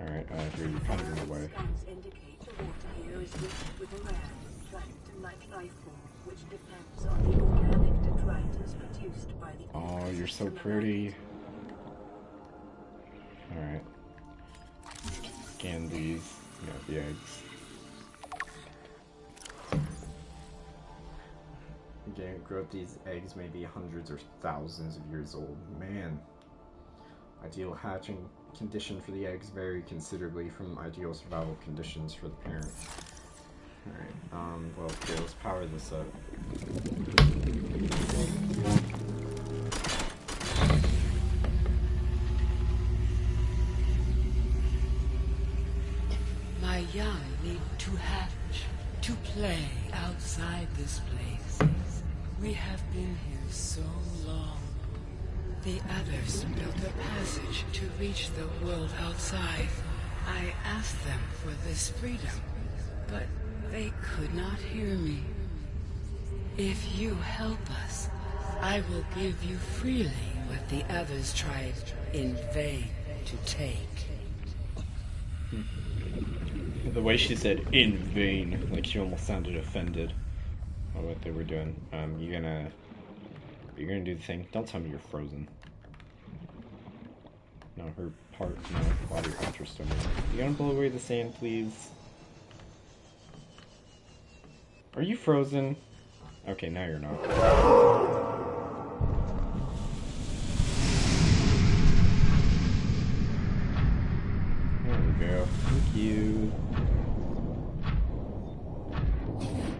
Alright, here, you're kind of in the way. Scans indicate the water here is rich with a rare plankton-like life form, which depends on the organic detritus produced by the... Oh, you're so pretty. Alright. Scan these. Yeah, the eggs. Again, grow up these eggs may be hundreds or thousands of years old. Man. Ideal hatching condition for the eggs vary considerably from ideal survival conditions for the parent. Alright, well, okay, let's power this up. My young need to hatch, to play outside this place. We have been here so long. The others built a passage to reach the world outside. I asked them for this freedom, but they could not hear me. If you help us, I will give you freely what the others tried in vain to take. The way she said "in vain," like she almost sounded offended by what they were doing. You're gonna do the thing. Don't tell me you're frozen. No, her body parts are still moving. You gonna blow away the sand, please? Are you frozen? Okay, now you're not. There we go. Thank you.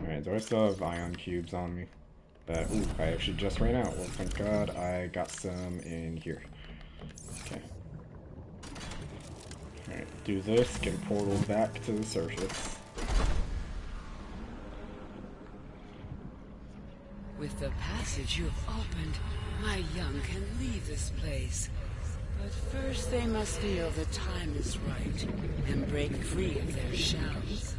Alright, do I still have ion cubes on me? But, ooh, I actually just ran out. Well, thank God I got some in here. Okay. Alright, do this, get a portal back to the surface. With the passage you've opened, my young can leave this place. But first they must feel the time is right and break free of their shells.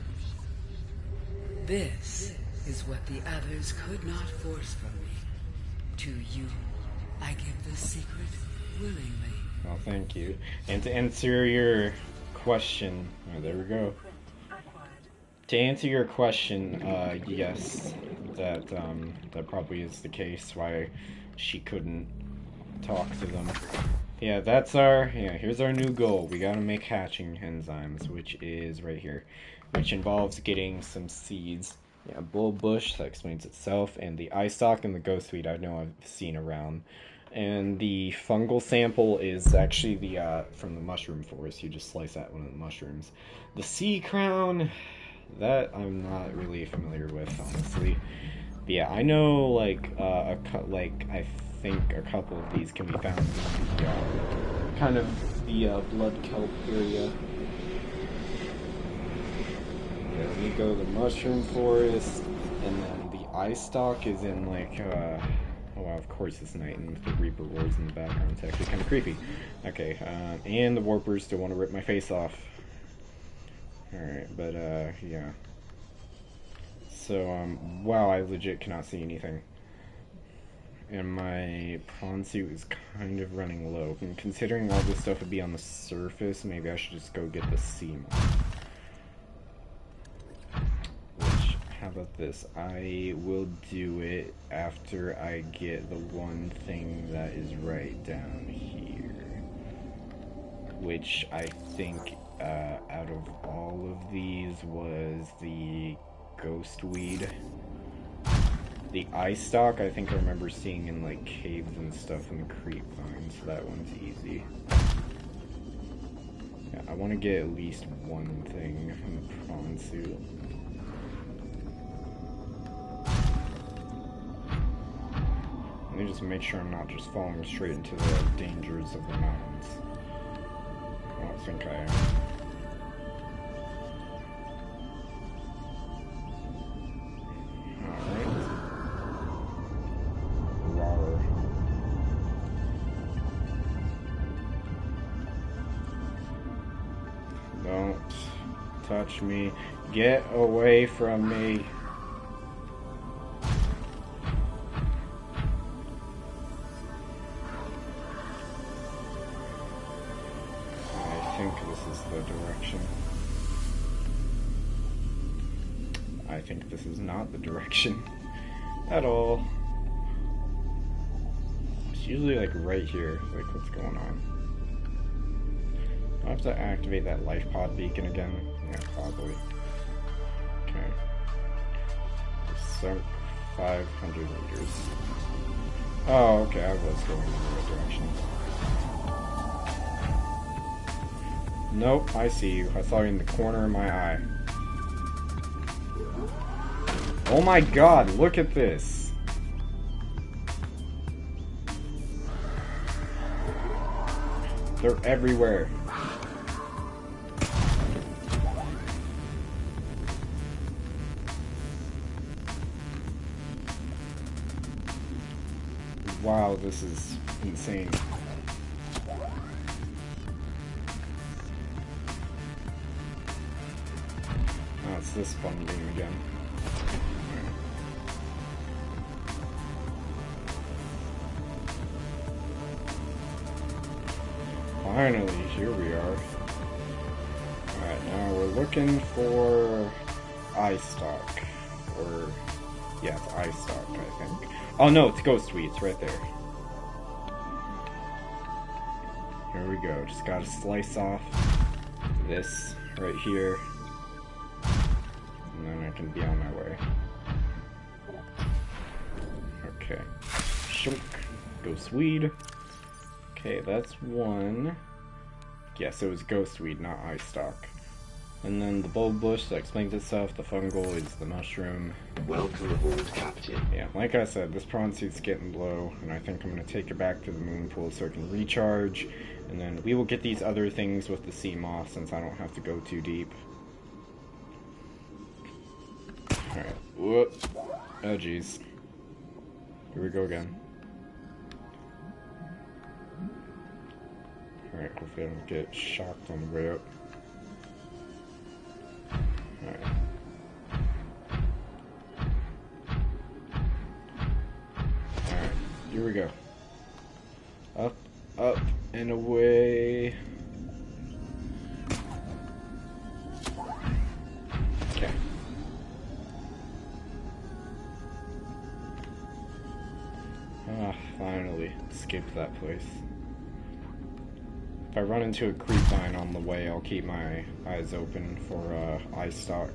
This is what the others could not force from me. To you, I give the secret willingly. Well, thank you. And to answer your question, oh, there we go. To answer your question, yes, that probably is the case. Why she couldn't talk to them. Yeah, here's our new goal. We gotta make hatching enzymes, which is right here, which involves getting some seeds. Yeah, bullbush, that explains itself, and the eye stalk and the ghostweed I know I've seen around. And the fungal sample is actually the from the mushroom forest. You just slice out one of the mushrooms. The sea crown, that I'm not really familiar with, honestly. But yeah, I know like I think a couple of these can be found in the kind of the blood kelp area. Yeah, we go to the mushroom forest, and then the eye stalk is in like oh wow, of course it's night, and with the Reaper roars in the background, it's actually kind of creepy. Okay, and the warpers still want to rip my face off. Alright, but yeah. So, wow, I legit cannot see anything. And my prawn suit is kind of running low. And considering all this stuff would be on the surface, maybe I should just go get the sea moth. Which, how about this? I will do it after I get the one thing that is right down here. Which I think, out of all of these was the ghostweed. The eye stalk, I think I remember seeing in like caves and stuff in the creep vines, so that one's easy. Yeah, I want to get at least one thing from the prawn suit. Let me just make sure I'm not just falling straight into the dangers of the mountains. I don't think I am. touch me. Get away from me. I think this is the direction. I think this is not the direction at all. It's usually like right here. Like, what's going on? I have to activate that life pod beacon again. Yeah, probably. Okay. Sunk 500 meters. Oh, okay, I was going in the right direction. Nope, I see you. I saw you in the corner of my eye. Oh my god, look at this! They're everywhere. Wow, this is insane. Oh, it's this fun game again. Finally, here we are. Alright, now we're looking for eye stock. Or, yeah, it's eye stock, I think. Oh no, it's Ghostweed, it's right there. Here we go, just gotta slice off this right here. And then I can be on my way. Okay. Shunk. Ghostweed. Okay, that's one. Yes, it was Ghostweed, not eye stock. And then the bulb bush that explains itself, the fungal is the mushroom. Welcome aboard, Captain. Yeah, like I said, this prawn suit's getting low, and I think I'm going to take it back to the moon pool so it can recharge, and then we will get these other things with the sea moss since I don't have to go too deep. Alright, whoop. Oh jeez. Here we go again. Alright, hopefully I don't get shocked on the way up. Alright. Alright, here we go. Up, up, and away. Okay. Ah, finally escaped that place. If I run into a creepvine on the way, I'll keep my eyes open for eye stock.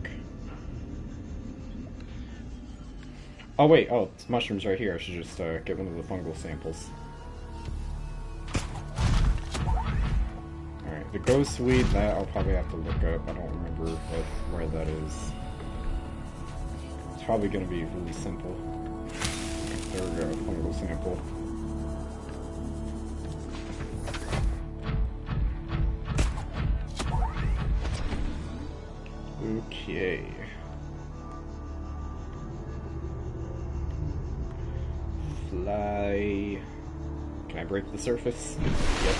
Oh wait, oh, it's mushrooms right here. I should just get one of the fungal samples. Alright, the Ghostweed, that I'll probably have to look up. I don't remember where that is. It's probably going to be really simple. There we go, fungal sample. Okay. Fly. Can I break the surface? Yep.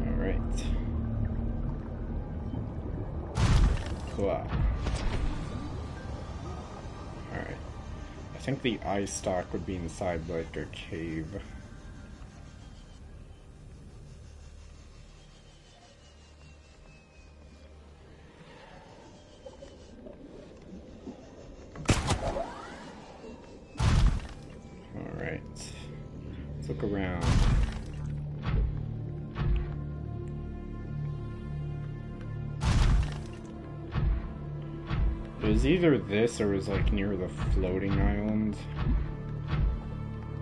Alright. Wow. Alright. I think the eye stock would be inside like a cave. Look around. It was either this or it was like near the floating island.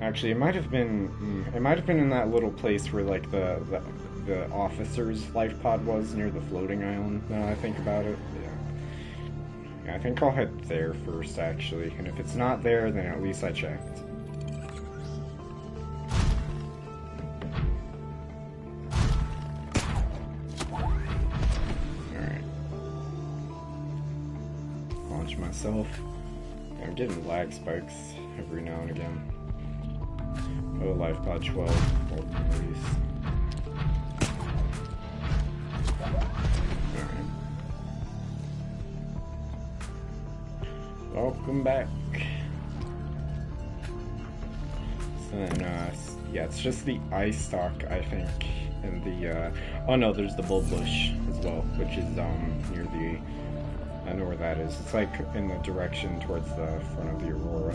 Actually, it might have been in that little place where like the officer's life pod was near the floating island. Now that I think about it, yeah, I think I'll head there first actually, and if it's not there, then at least I checked. Myself. I'm getting lag spikes every now and again. Oh, life pod 12. Welcome back. So then, yeah, it's just the eye stalk, I think, and the, oh no, there's the bulb bush as well, which is, near the, I know where that is. It's like in the direction towards the front of the Aurora.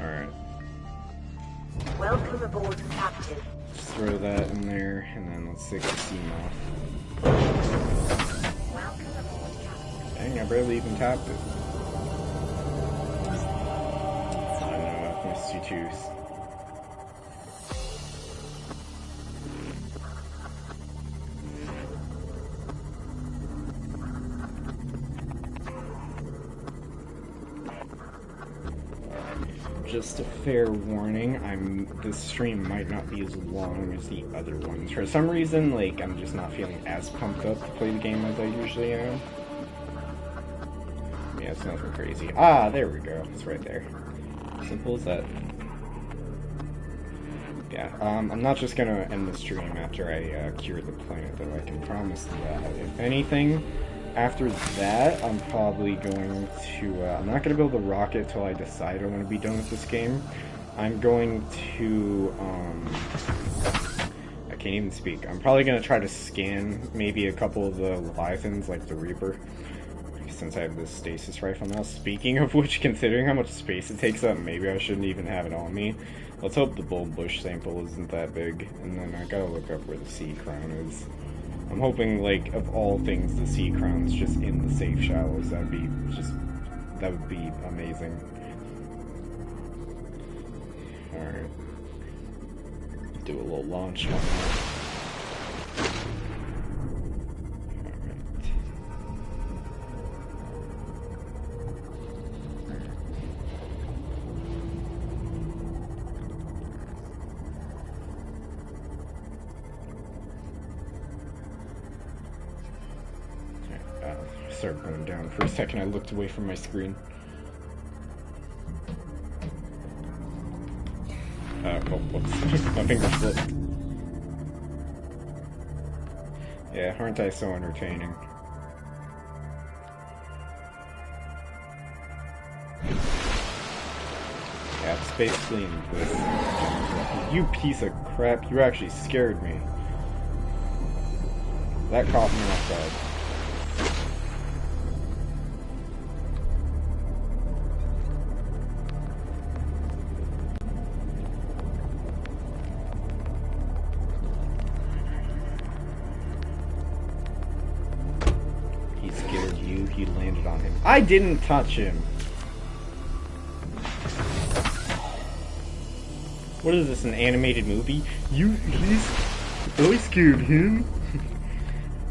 Alright. Welcome aboard, Captain. Just throw that in there, and then let's take the seam off. Welcome aboard, Captain. Dang, I barely even tapped it. I know, I missed you too. Just a fair warning, this stream might not be as long as the other ones. For some reason, like, I'm just not feeling as pumped up to play the game as I usually am. Yeah, it's nothing crazy. Ah, there we go. It's right there. Simple as that. Yeah, I'm not just gonna end the stream after I cure the planet, though. I can promise that. If anything, after that, I'm probably going to, I'm not going to build the rocket till I decide I want to be done with this game. I'm going to, I can't even speak. I'm probably going to try to scan maybe a couple of the Leviathans, like the Reaper, since I have this stasis rifle now. Speaking of which, considering how much space it takes up, maybe I shouldn't even have it on me. Let's hope the bulb bush sample isn't that big, and then I gotta look up where the sea crown is. I'm hoping, like, of all things, the sea crown's just in the safe shallows. That would be amazing. Alright. Do a little launch on that. Started going down for a second. I looked away from my screen. Oh, whoops. My finger slipped. Yeah, aren't I so entertaining? Yeah, it's basically in this. You piece of crap, you actually scared me. That caught me off guard. He landed on him. I didn't touch him. What is this, an animated movie? I scared him.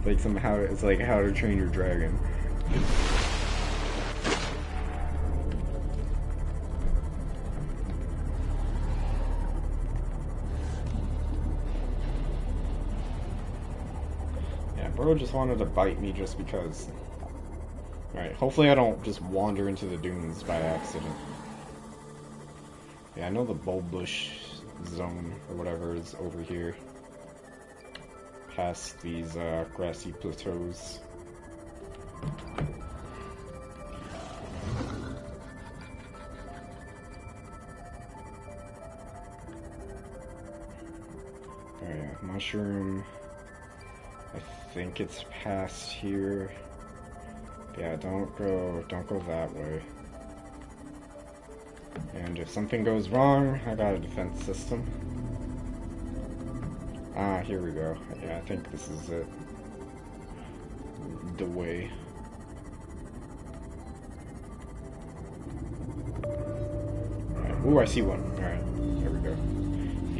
Like somehow it's like How to Train Your Dragon. Yeah, bro just wanted to bite me just because. Alright, hopefully I don't just wander into the dunes by accident. Yeah, I know the bulb bush zone, or whatever, is over here. Past these, grassy plateaus. Oh yeah, mushroom. I think it's past here. Yeah, don't go that way. And if something goes wrong, I got a defense system. Ah, here we go. Yeah, I think this is it. The way. Alright, ooh, I see one. Alright, there we go.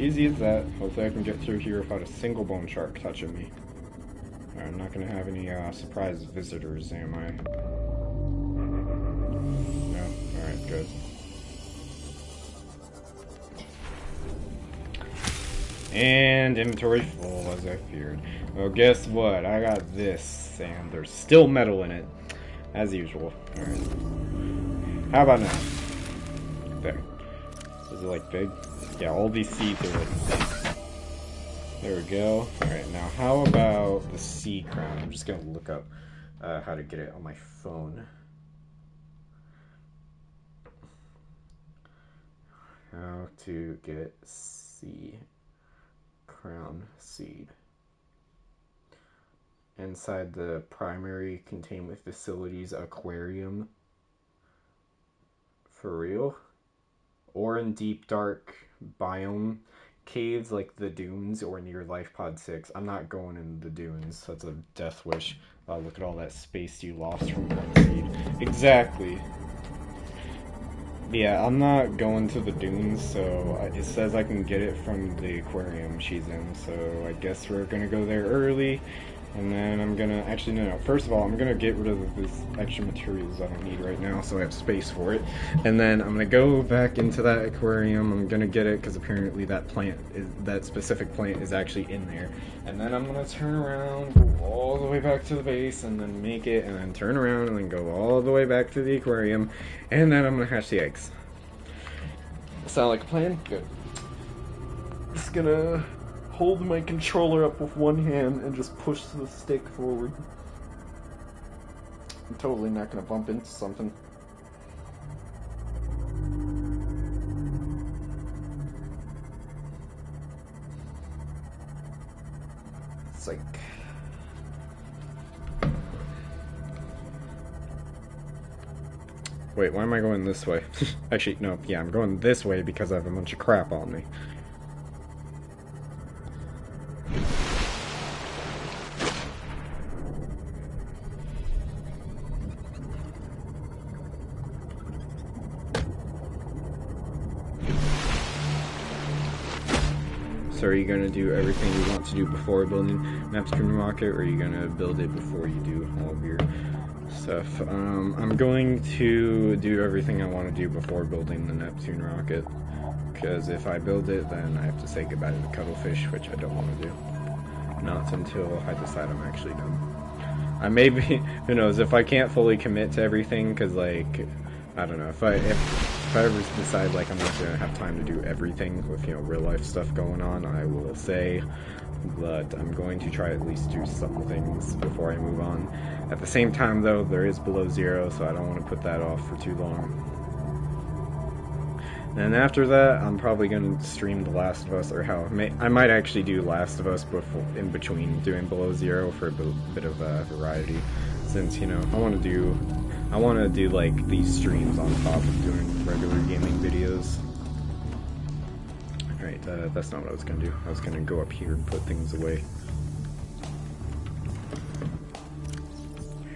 Easy as that. Hopefully I can get through here without a single bone shark touching me. I'm not gonna have any surprise visitors, am I? No? Alright, good. And inventory full, as I feared. Well, guess what? I got this, and there's still metal in it, as usual. Alright. How about now? There. Is it, like, big? Yeah, all these seeds are, like, big. There we go. Alright, now how about the sea crown? I'm just gonna look up how to get it on my phone. How to get crown seed. Inside the primary containment facilities aquarium. For real? Or in deep dark biome caves like the dunes or near Life Pod 6. I'm not going in the dunes. That's a death wish. Look at all that space you lost from one seed. Exactly. Yeah, I'm not going to the dunes, so it says I can get it from the aquarium she's in, so I guess we're gonna go there early, and then I'm gonna, actually no, first of all, I'm gonna get rid of this extra materials I don't need right now, so I have space for it, and then I'm gonna go back into that aquarium. I'm gonna get it, because apparently that specific plant is actually in there, and then I'm gonna turn around, go all the way back to the base, and then make it, and then turn around, and then go all the way back to the aquarium, and then I'm gonna hatch the eggs. Sound like a plan? Good. Just gonna hold my controller up with one hand and just push the stick forward. I'm totally not gonna bump into something. Psych. Wait, why am I going this way? Actually, no, yeah, I'm going this way because I have a bunch of crap on me. So are you going to do everything you want to do before building Neptune rocket, or are you going to build it before you do all of your stuff? I'm going to do everything I want to do before building the Neptune rocket, because if I build it, then I have to say goodbye to the cuttlefish, which I don't want to do. Not until I decide I'm actually done. I may be, who knows, if I can't fully commit to everything, because, like, I don't know, if I ever decide, like, I'm not going to have time to do everything with, you know, real life stuff going on, I will say, but I'm going to try at least do some things before I move on. At the same time, though, there is Below Zero, so I don't want to put that off for too long. And after that, I'm probably going to stream The Last of Us, or I might actually do Last of Us before, in between doing Below Zero for a bit of variety, since, you know, I want to do like these streams on top of doing regular gaming videos. Alright, that's not what I was going to do. I was going to go up here and put things away.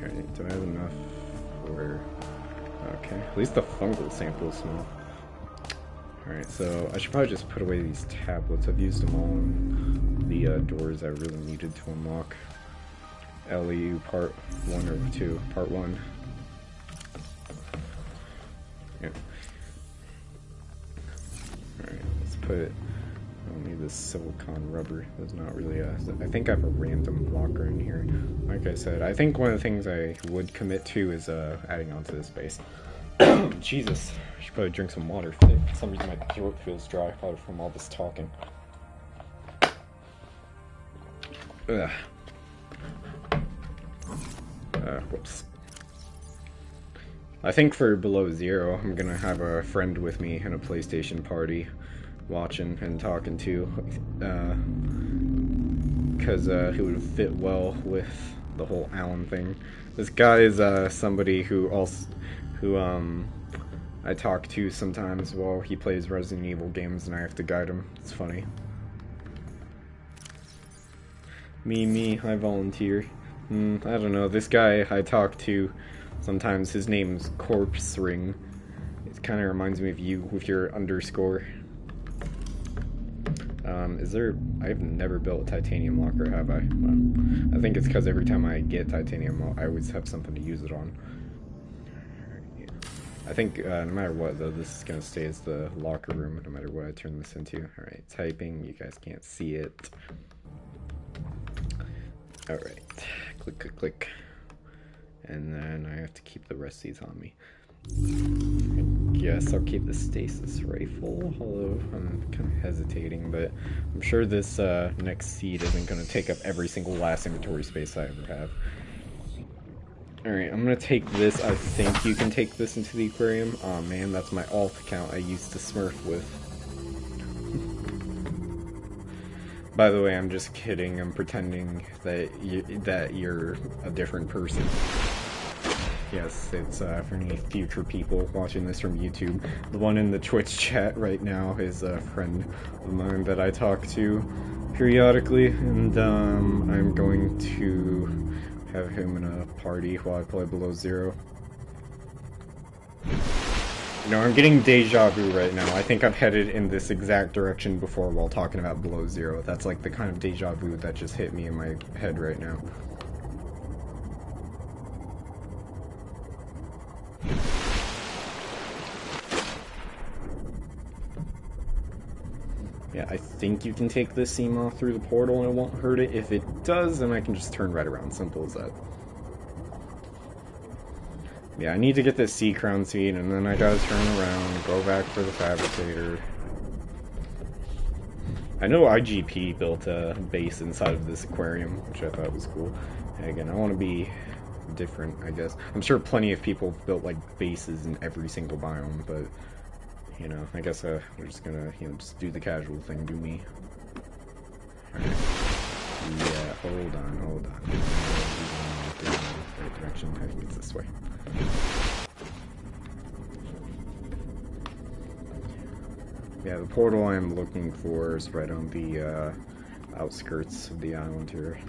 Alright, do I have enough for... Okay, at least the fungal sample is small. Alright, so I should probably just put away these tablets. I've used them all on the doors I really needed to unlock. LEU part 1 or 2? Part 1. Yeah. Alright, let's put it... I don't need this silicone rubber. There's not really a... I think I have a random locker in here. Like I said, I think one of the things I would commit to is adding on to this base. Jesus, I should probably drink some water. For some reason my throat feels dry, probably from all this talking. Ugh. Whoops. I think for Below Zero, I'm gonna have a friend with me in a PlayStation party, watching and talking to, because he would fit well with the whole Alan thing. This guy is somebody who I talk to sometimes while he plays Resident Evil games, and I have to guide him. It's funny. Me, I volunteer. I don't know, this guy I talk to sometimes, his name's Corpse Ring. It kind of reminds me of you with your underscore. I've never built a titanium locker, have I? I think it's because every time I get titanium, I always have something to use it on. I think, no matter what, though, this is going to stay as the locker room, no matter what I turn this into. Alright, typing, you guys can't see it. Alright, click, click, click. And then I have to keep the rest of these on me. I guess I'll keep the stasis rifle, although I'm kind of hesitating, but I'm sure this next seed isn't going to take up every single last inventory space I ever have. Alright, I'm gonna take this. I think you can take this into the aquarium. Oh man, that's my alt account I used to smurf with. By the way, I'm just kidding. I'm pretending that you're a different person. Yes, it's for any future people watching this from YouTube. The one in the Twitch chat right now is a friend of mine that I talk to periodically, and I'm going to have him in a party while I play Below Zero. You know, I'm getting deja vu right now. I think I've headed in this exact direction before while talking about Below Zero. That's like the kind of deja vu that just hit me in my head right now. Yeah, I think you can take this Seamoth through the portal and it won't hurt it. If it does, then I can just turn right around. Simple as that. Yeah, I need to get this sea crown seed, and then I gotta turn around and go back for the fabricator. I know IGP built a base inside of this aquarium, which I thought was cool. And again, I want to be different, I guess. I'm sure plenty of people built, like, bases in every single biome, but, you know, I guess we're just gonna, you know, just do the casual thing, do me. Alright. Yeah, hold on. Right direction, I think it's this way. Yeah, the portal I'm looking for is right on the outskirts of the island here.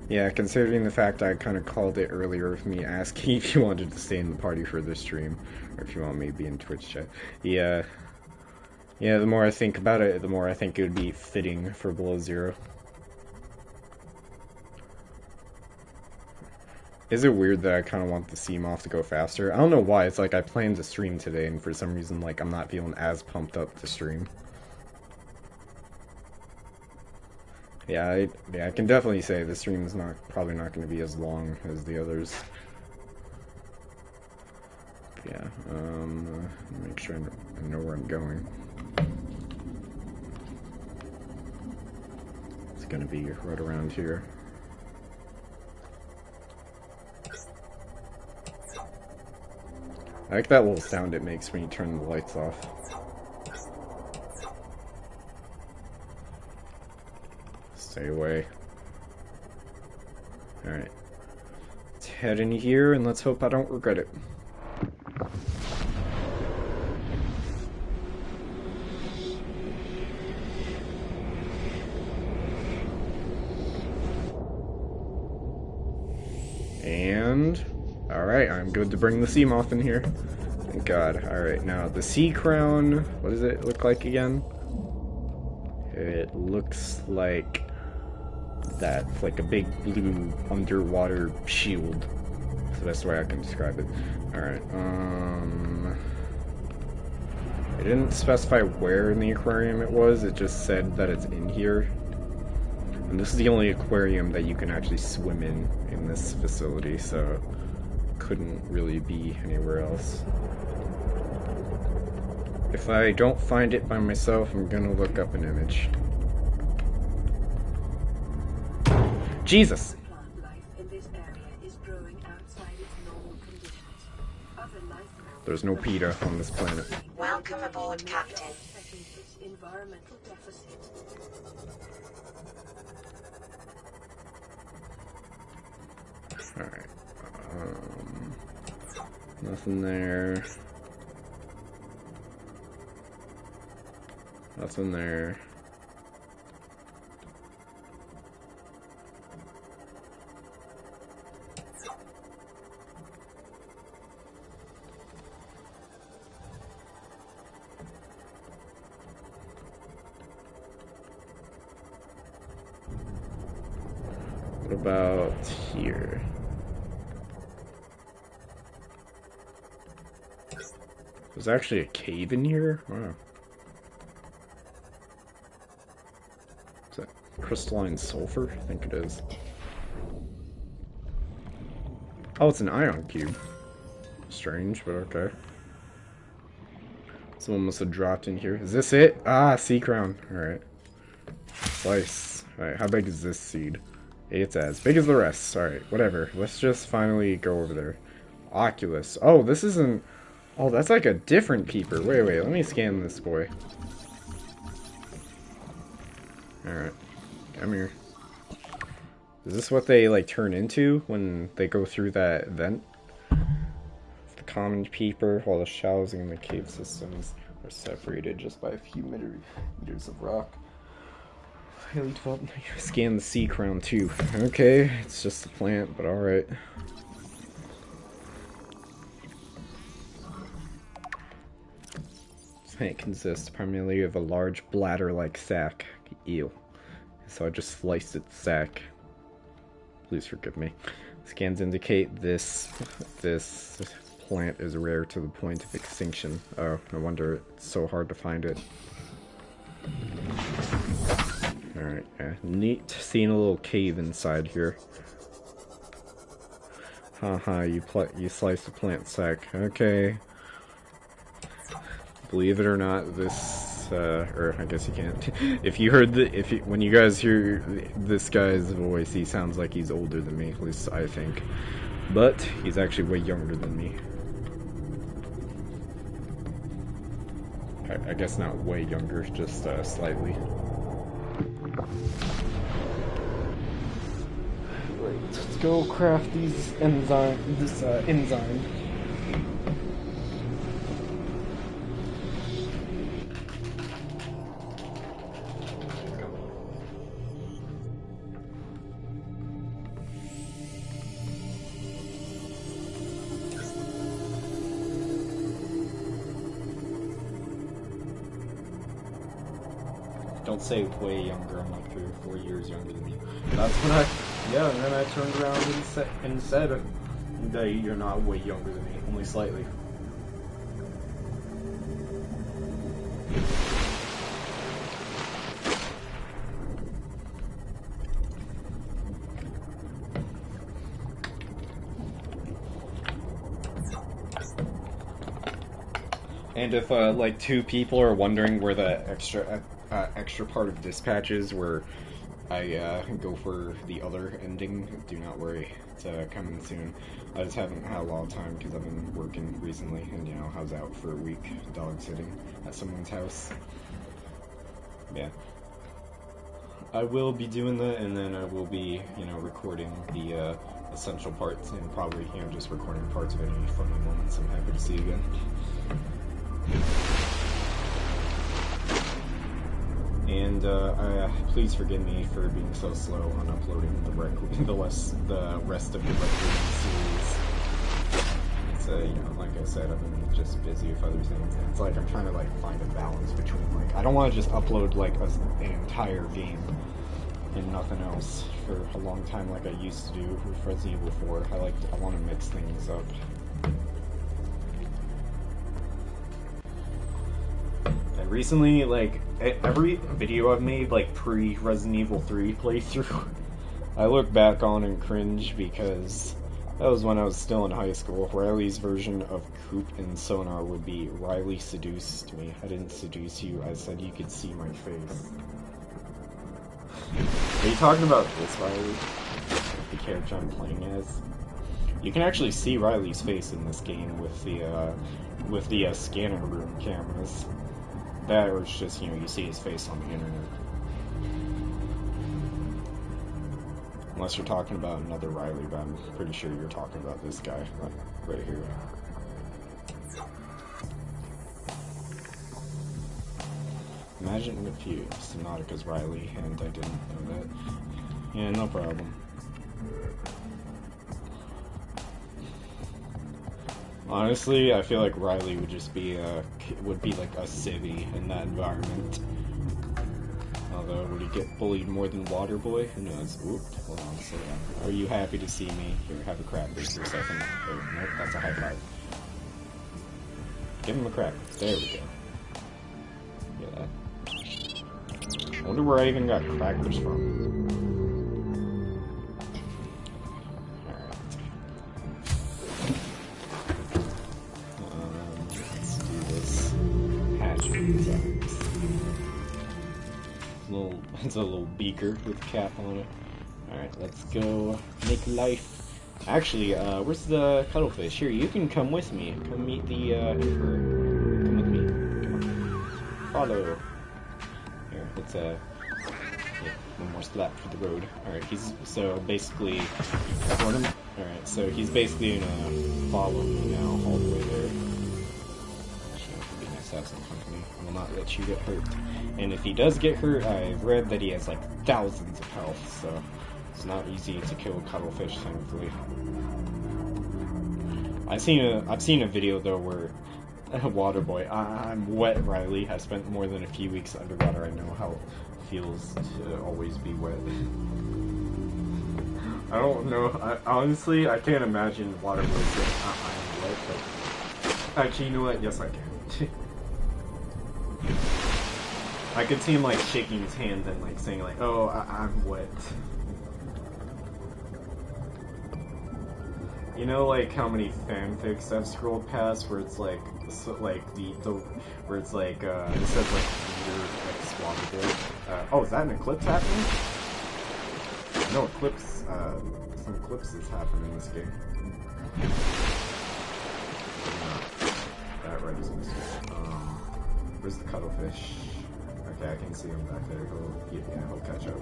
Yeah, considering the fact I kind of called it earlier with me asking if you wanted to stay in the party for this stream, or if you want me to be in Twitch chat. Yeah, the more I think about it, the more I think it would be fitting for Below Zero. Is it weird that I kind of want the Seamoth to go faster? I don't know why. It's like I planned to stream today, and for some reason, like, I'm not feeling as pumped up to stream. Yeah, I can definitely say the stream is probably not going to be as long as the others. Yeah, make sure I know where I'm going. It's going to be right around here. I like that little sound it makes when you turn the lights off. Stay away. Alright. Let's head in here and let's hope I don't regret it. And... alright, I'm good to bring the Seamoth in here. Thank God. Alright, now the sea crown, what does it look like again? It looks like that. It's like a big blue underwater shield. That's the best way I can describe it. Alright, it didn't specify where in the aquarium it was, it just said that it's in here. And this is the only aquarium that you can actually swim in this facility, so couldn't really be anywhere else. If I don't find it by myself, I'm gonna look up an image. Jesus! There's no PETA on this planet. Welcome aboard, Captain. Alright. Nothing there. Nothing there. What about here? There's actually a cave in here? Wow. Is that crystalline sulfur? I think it is. Oh, it's an ion cube. Strange, but okay. Someone must have dropped in here. Is this it? Ah, sea crown. Alright. Slice. Alright, how big is this seed? It's as big as the rest. Alright, whatever. Let's just finally go over there. Oculus. Oh, this isn't... Oh, that's like a different peeper. Wait, let me scan this boy. Alright. Come here. Is this what they, like, turn into when they go through that vent? The common peeper, while the shallows and the cave systems are separated just by a few meters of rock. Highly developed. Scan the sea crown too. Okay, it's just a plant, but alright. This plant consists primarily of a large bladder-like sac. Ew. So I just sliced its sac. Please forgive me. Scans indicate this plant is rare to the point of extinction. Oh, no wonder it's so hard to find it. Alright, yeah. Neat seeing a little cave inside here. Haha, you sliced a plant sack. Okay. Believe it or not, this, or I guess you can't. If you heard when you guys hear this guy's voice, he sounds like he's older than me, at least I think. But, he's actually way younger than me. I guess not way younger, just, slightly. Right, let's go craft this enzyme. Don't say way younger, I'm like 3 or 4 years younger than you. That's when and then I turned around and said that you're not way younger than me, only slightly. And if, like, 2 people are wondering where the extra part of dispatch is, where I go for the other ending, do not worry, it's coming soon. I just haven't had a lot of time because I've been working recently, and, you know, I was out for a week dog sitting at someone's house. Yeah. I will be doing that, and then I will be, you know, recording the essential parts, and probably, you know, just recording parts of any funny moments. I'm happy to see you again. And please forgive me for being so slow on uploading the rest of the Requiem series. It's you know, like I said, I've been just busy with other things. And it's like I'm trying to like find a balance between like I don't want to just upload like an entire game and nothing else for a long time like I used to do with Resident Evil 4. I want to mix things up. Recently, like, every video I've made, like, pre-Resident Evil 3 playthrough, I look back on and cringe because that was when I was still in high school. Riley's version of Coop and Sonar would be, Riley seduced me. I didn't seduce you, I said you could see my face. Are you talking about this Riley? The character I'm playing as? You can actually see Riley's face in this game with the scanner room cameras. That, or it's just, you know, you see his face on the internet. Unless you're talking about another Riley, but I'm pretty sure you're talking about this guy, right here. Imagine if you Subnautica's Riley and I didn't know that. Yeah, no problem. Honestly, I feel like Riley would just be like a civvy in that environment. Although, would he get bullied more than Waterboy? Who knows? Oop, hold on, slow down. Are you happy to see me? Here, have a cracker for a second. Oh, nope, that's a high five. Give him a cracker. There we go. Look at that. I wonder where I even got crackers from. It's a little beaker with a cap on it. Alright, let's go make life. Actually, where's the cuttlefish? Here, you can come with me. Come meet the emperor. Come with me. Come on. Follow. Here, let's yeah, one more slap for the road. Alright, he's so basically alright, so he's basically gonna follow me now all the way there. Actually, it would be nice to have some company. I will not let you get hurt. And if he does get hurt, I've read that he has like thousands of health, so it's not easy to kill a cuttlefish, thankfully. I've seen a video though where Waterboy, I'm wet, Riley. I spent more than a few weeks underwater. I know how it feels to always be wet. I don't know. Honestly, I can't imagine Waterboy saying I'm wet. But actually, you know what? Yes, I can. I could see him like shaking his hand and like saying like, "Oh, I'm wet." You know, like how many fanfics I've scrolled past where it's like, so, like the where it's like it says like weird like squad. Oh, is that an eclipse happening? No eclipse. Some eclipses happen in this game. That registers. Where's the cuttlefish? Okay, I can see him back there. He'll catch up.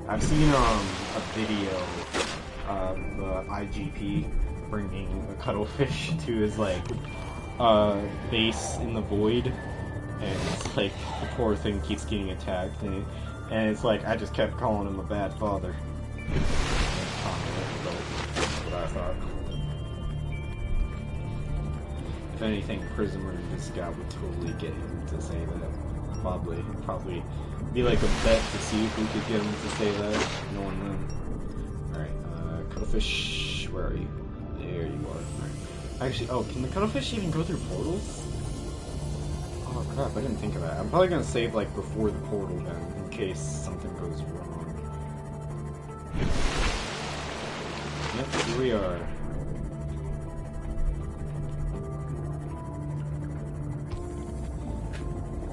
I've seen a video of IGP bringing a cuttlefish to his like base in the void, and it's like the poor thing keeps getting attacked, and it's like I just kept calling him a bad father. That's what I thought. If anything, Prism or Discout would totally get him to say that. Probably be like a bet to see who could get him to say that. No one knows. Alright, cuttlefish, where are you? There you are. Alright. Actually, oh, can the cuttlefish even go through portals? Oh crap, I didn't think of that. I'm probably gonna save like before the portal then, in case something goes wrong. Yep, here we are.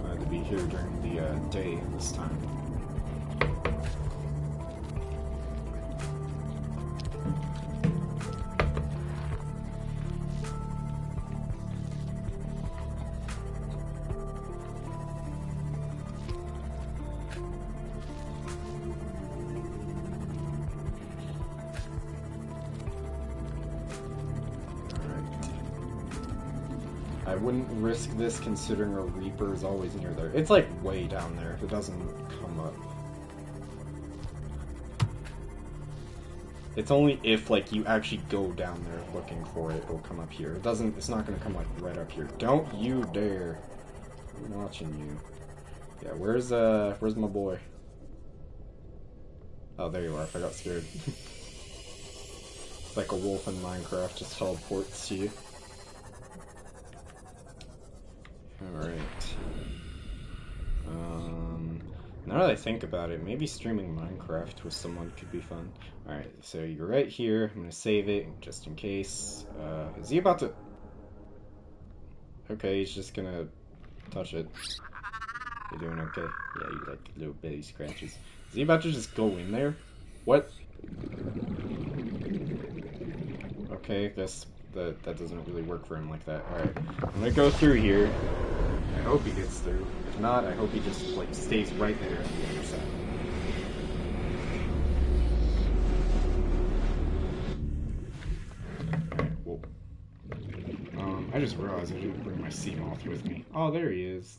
Glad to be here during the day this time. I wouldn't risk this considering a Reaper is always near there. It's like way down there. It doesn't come up. It's only if like you actually go down there looking for it, it'll come up here. It doesn't. It's not gonna come like right up here. Don't you dare! I'm watching you. Yeah, where's my boy? Oh, there you are. I got scared. It's like a wolf in Minecraft just teleports to you. Alright. Now that I think about it, maybe streaming Minecraft with someone could be fun. Alright, so you're right here. I'm gonna save it, just in case. Is he about to... Okay, he's just gonna touch it. You're doing okay? Yeah, you like little belly scratches. Is he about to just go in there? What? Okay, guess that doesn't really work for him like that. Alright, I'm gonna go through here. I hope he gets through. If not, I hope he just like stays right there on the other side. Alright, whoa. I just realized I didn't bring my Seamoth with me. Oh, there he is.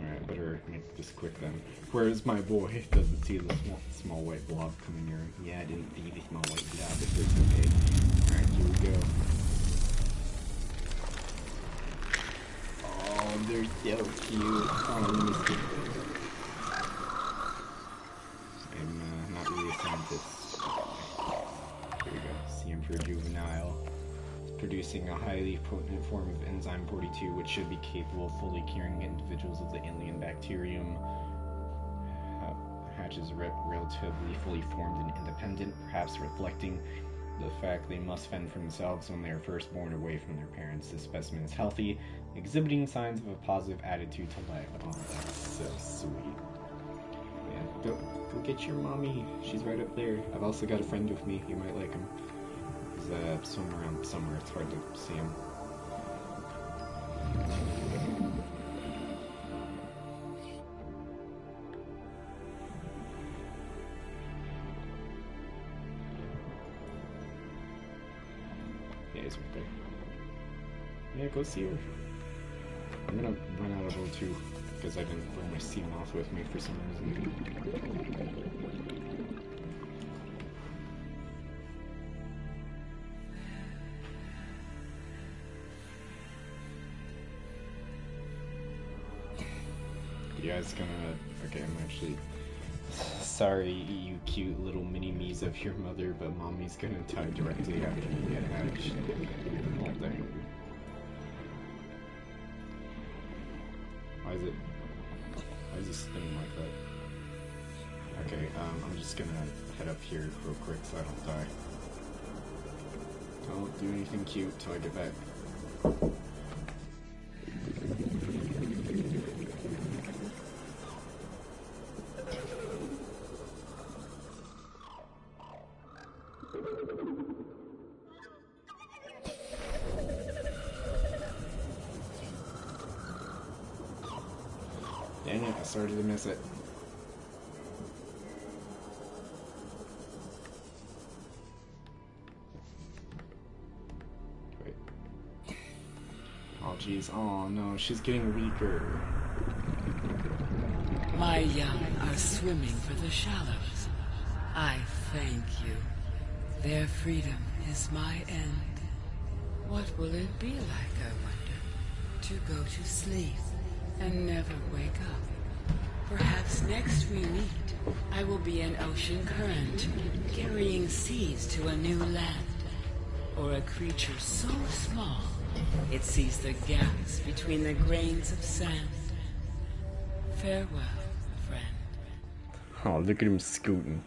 Alright, better make this quick then. Where's my boy? Doesn't see the small white blob coming near him. Yeah, I didn't see the small white blob, but it's okay. Alright, here we go. Oh, they're so cute. Oh, let me see. I'm not really a scientist. Here we go. CM for juvenile. Producing a highly potent form of enzyme 42, which should be capable of fully curing individuals of the alien bacterium. Hatches relatively fully formed and independent, perhaps reflecting the fact they must fend for themselves when they are first born away from their parents. This specimen is healthy, exhibiting signs of a positive attitude to life. Oh, that's so sweet. Man, Go get your mommy. She's right up there. I've also got a friend with me. You might like him. He's swimming around somewhere. It's hard to see him. Yeah, he's right there. Yeah, go see her. I'm gonna run out of O2 because I didn't bring my sea moth with me for some reason. You guys gonna... Okay, I'm actually... Sorry, you cute little mini-me's of your mother, but mommy's gonna die directly after you get hatched. Oh, dang. Why is it spinning like that? Okay, I'm just gonna head up here real quick so I don't die. Don't do anything cute till I get back. Dang it, I started to miss it. Wait. Oh jeez, oh no, she's getting weaker. My young are swimming for the shallows. I thank you. Their freedom is my end. What will it be like, I wonder, to go to sleep and never wake up? Perhaps next we meet, I will be an ocean current, carrying seas to a new land. Or a creature so small, it sees the gaps between the grains of sand. Farewell, friend. Oh, look at him scooting.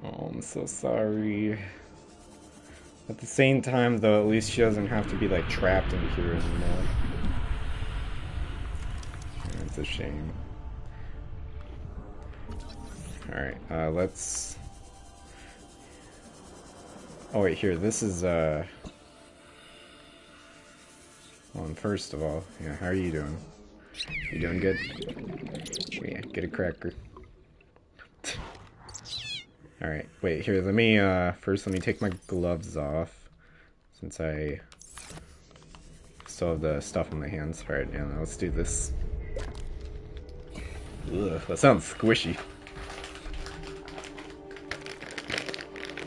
Oh, I'm so sorry. At the same time, though, at least she doesn't have to be, like, trapped in here anymore. That's a shame. Alright, let's... Oh, wait, here, this is, Well, first of all, yeah, how are you doing? You doing good? Yeah, get a cracker. Alright, wait, here, let me, first let me take my gloves off, since I still have the stuff in my hands. Alright, yeah, let's do this. Ugh, that sounds squishy.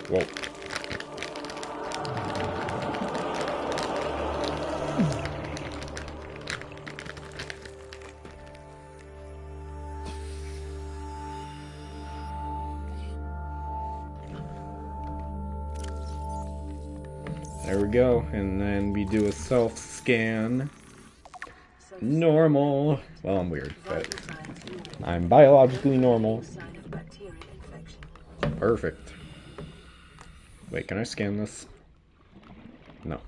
Whoa. There we go, and then we do a self-scan. Normal. Well, I'm weird, but I'm biologically normal. Perfect. Wait, can I scan this? No.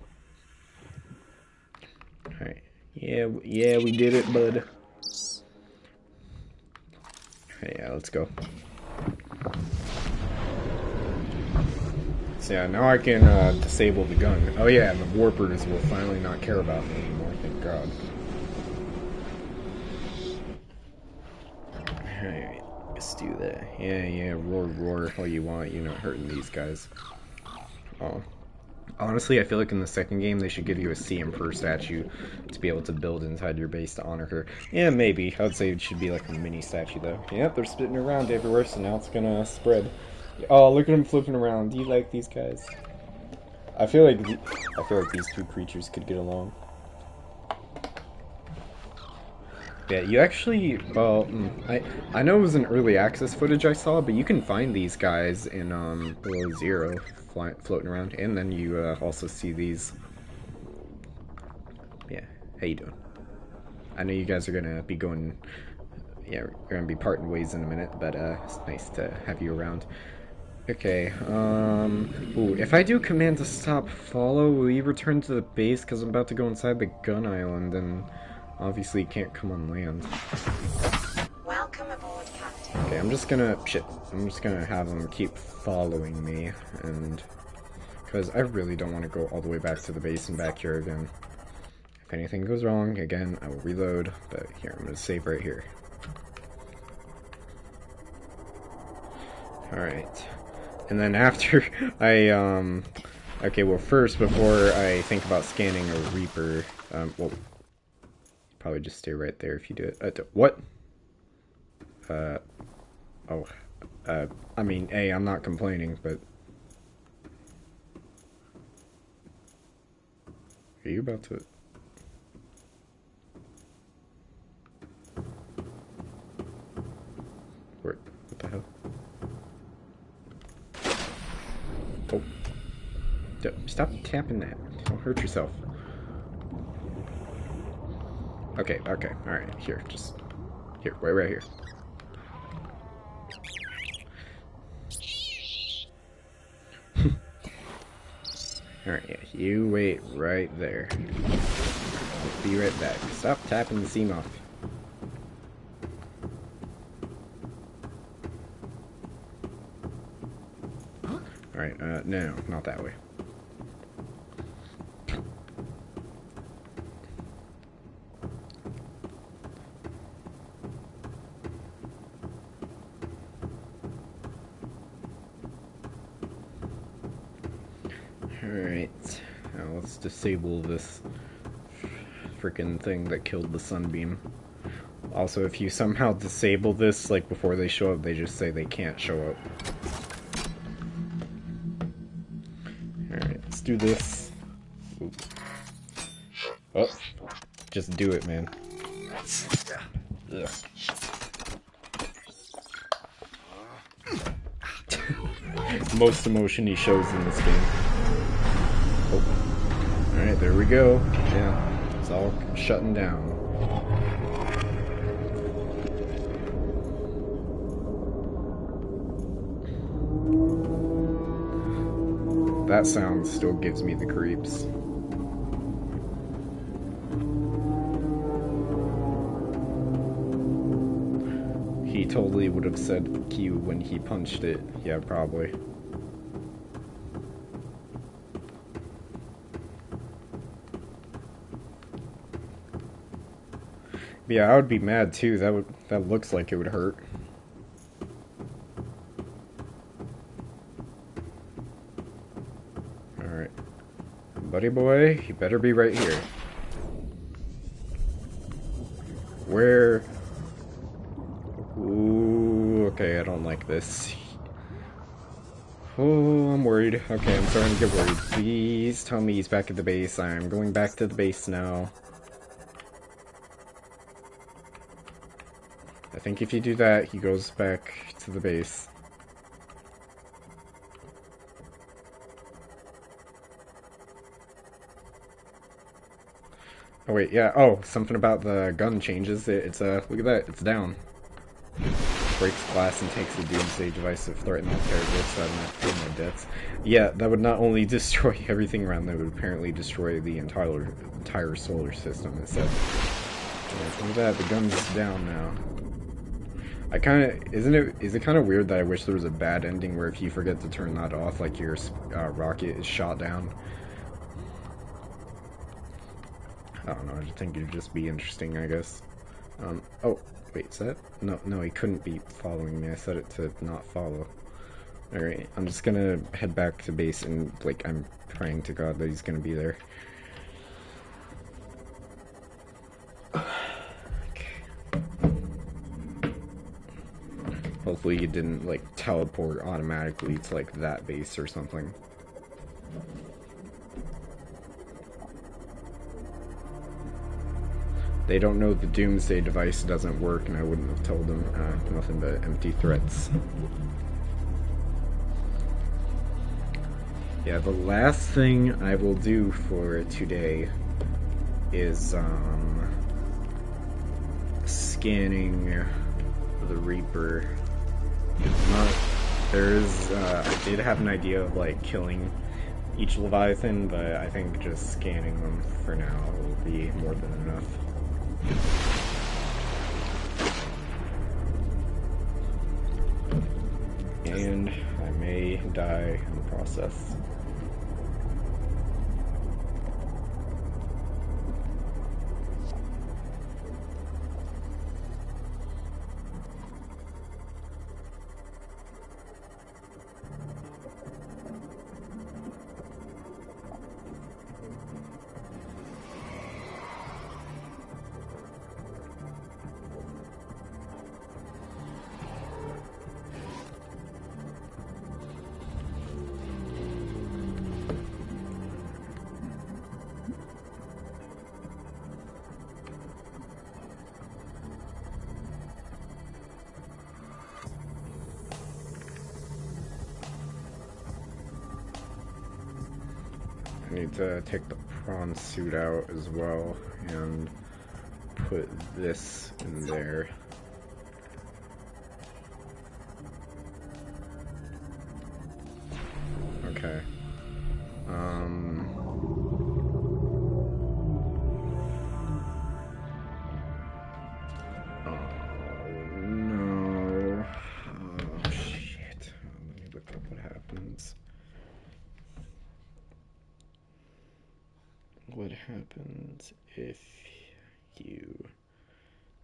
Alright. Yeah, we did it, bud. Okay, yeah, let's go. So yeah, now I can disable the gun. Oh yeah, and the warpers will finally not care about me anymore, thank God. Alright, let's do that. Yeah, roar all you want, you're not hurting these guys. Oh. Honestly, I feel like in the second game they should give you a Sea Emperor statue to be able to build inside your base to honor her. Yeah, maybe. I would say it should be like a mini statue though. Yep, they're spitting around everywhere, so now it's gonna spread. Oh, look at them flipping around. Do you like these guys? I feel like these two creatures could get along. Yeah, you actually, well, I know it was an early access footage I saw, but you can find these guys in below zero, floating around, and then you also see these. Yeah, how you doing? I know you guys are gonna be going, yeah, we're gonna be parting ways in a minute, but it's nice to have you around. Okay, ooh, if I do command to stop follow, will you return to the base? Because I'm about to go inside the gun island, and obviously can't come on land. Welcome aboard, Captain. Okay, I'm just gonna have them keep following me, and because I really don't want to go all the way back to the base and back here again. If anything goes wrong, again, I will reload, but here, I'm gonna save right here. Alright. And then after I, okay, well first, before I think about scanning a Reaper, well, probably just stay right there if you do it. What? I mean, hey, I'm not complaining, but... Are you about to... What the hell? Oh. Stop tapping that. Don't hurt yourself. Okay, alright, here, just... Here, wait right here. Alright, yeah, you wait right there. I'll be right back. Stop tapping the seam off. Alright, no, not that way. Alright, now let's disable this freaking thing that killed the sunbeam. Also, if you somehow disable this, like before they show up, they just say they can't show up. Alright, let's do this. Oop. Oh, just do it, man. Ugh. Most emotion he shows in this game. Oh. Alright, there we go. Yeah, it's all shutting down. That sound still gives me the creeps. He totally would have said Q when he punched it. Yeah, probably. Yeah, I would be mad too. That looks like it would hurt. Alright. Buddy boy, you better be right here. Where? Ooh, okay, I don't like this. Oh, I'm worried. Okay, I'm starting to get worried. Please tell me he's back at the base. I'm going back to the base now. I think if you do that, he goes back to the base. Oh wait, yeah, oh, something about the gun changes. It's look at that, it's down. Breaks glass and takes the doomsday device to threaten the terrible sudden my deaths. Yeah, that would not only destroy everything around them, it would apparently destroy the entire solar system, it said. Yeah, look at that, the gun's down now. Is it kind of weird that I wish there was a bad ending where if you forget to turn that off, like your rocket is shot down? I don't know, I just think it'd just be interesting, I guess. Oh, wait, is that? No, he couldn't be following me. I set it to not follow. Alright, I'm just gonna head back to base and, like, I'm praying to God that he's gonna be there. Hopefully you didn't, like, teleport automatically to, like, that base or something. They don't know the doomsday device doesn't work, and I wouldn't have told them. Nothing but empty threats. Yeah, the last thing I will do for today is, scanning the Reaper. I did have an idea of, like, killing each Leviathan, but I think just scanning them for now will be more than enough. die in the process. I need to take the prawn suit out as well and put this in there. Okay. Oh no. Oh shit. Let me look up what happens. What happens if you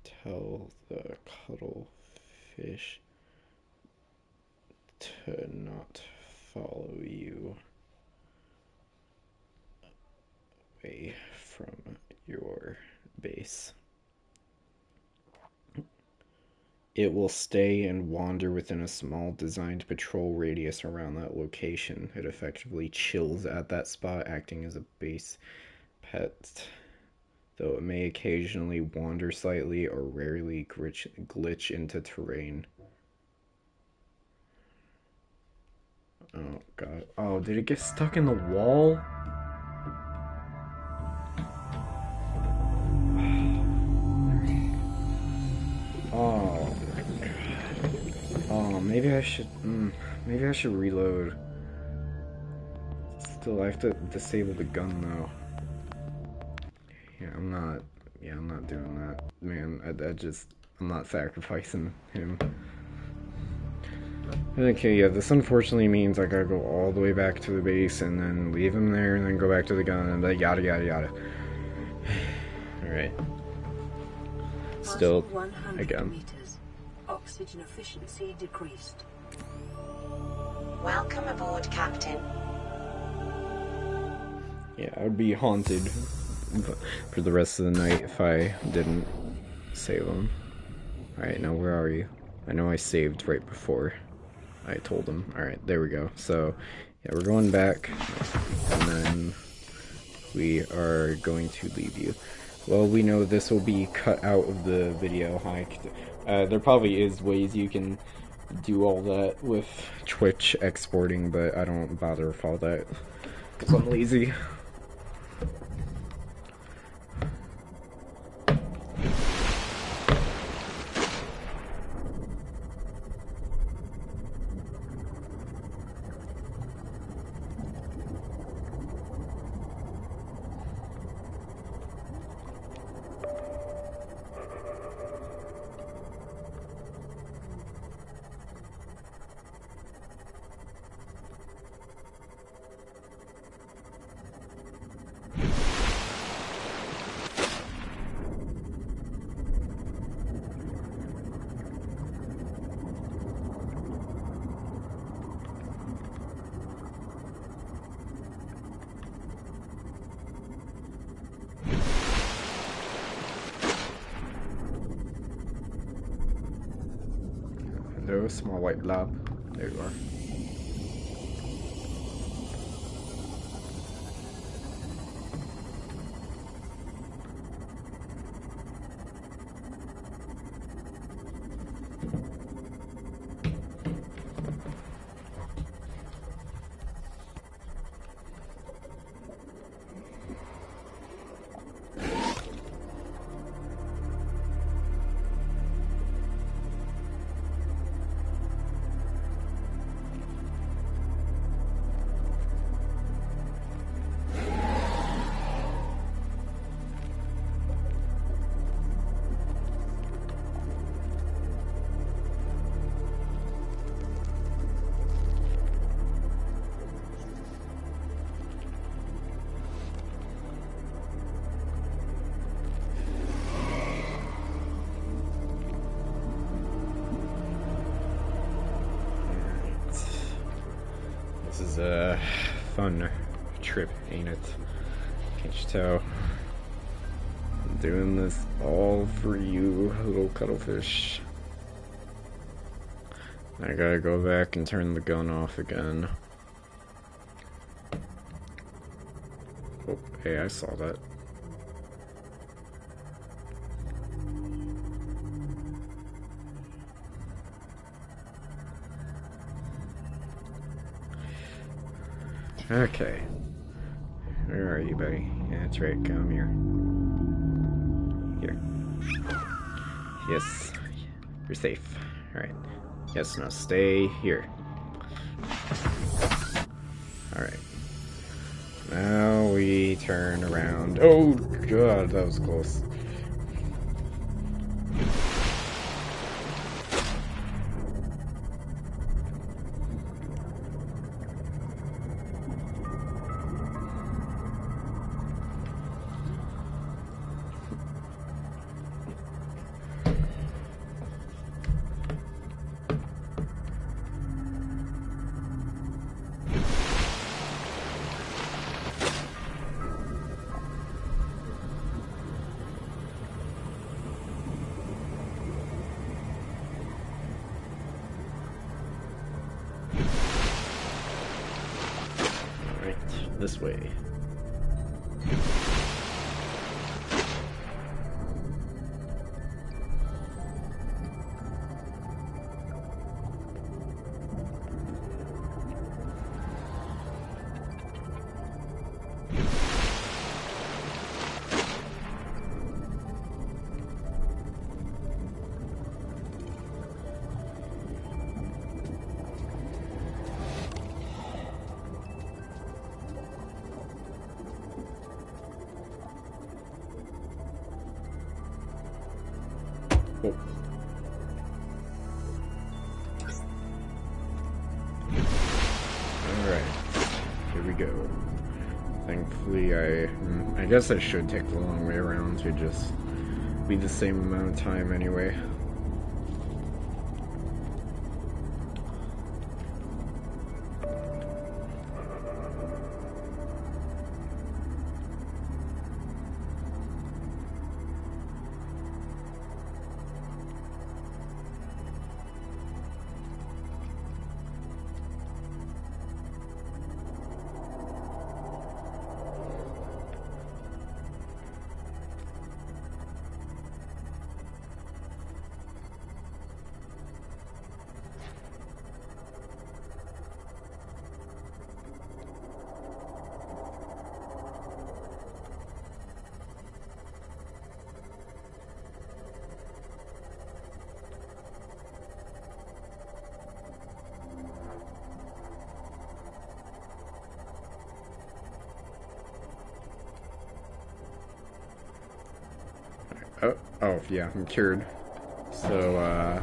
tell the cuttlefish to not follow you away from your base? It will stay and wander within a small designed patrol radius around that location. It effectively chills at that spot, acting as a base pet, though it may occasionally wander slightly or rarely glitch into terrain. Oh god. Oh, did it get stuck in the wall? Oh my god. Oh, maybe I should reload. Still, I have to disable the gun though. Yeah, I'm not doing that. Man, I'm not sacrificing him. Okay, yeah, this unfortunately means I gotta go all the way back to the base and then leave him there and then go back to the gun and like yada yada yada. Alright. Still, 100 again. meters. Oxygen efficiency decreased. Welcome aboard, Captain. Yeah, I would be haunted for the rest of the night if I didn't save him. Alright, now where are you? I know I saved right before I told him. Alright, there we go. So, yeah, we're going back, and then we are going to leave you. Well, we know this will be cut out of the video. There probably is ways you can do all that with Twitch exporting, but I don't bother with all that because I'm lazy. Hello, small white blob. There you are. is a fun trip, ain't it? Can't you tell? I'm doing this all for you, little cuttlefish. I gotta go back and turn the gun off again. Oh, hey, I saw that. Okay. Where are you, buddy? Yeah, that's right, come here. Here. Yes. You're safe. Alright. Yes, now stay here. Alright. Now we turn around. Oh god, that was close. This way. Oh. Alright, here we go. Thankfully, I guess I should take the long way around to just be the same amount of time anyway. Oh, yeah, I'm cured. So,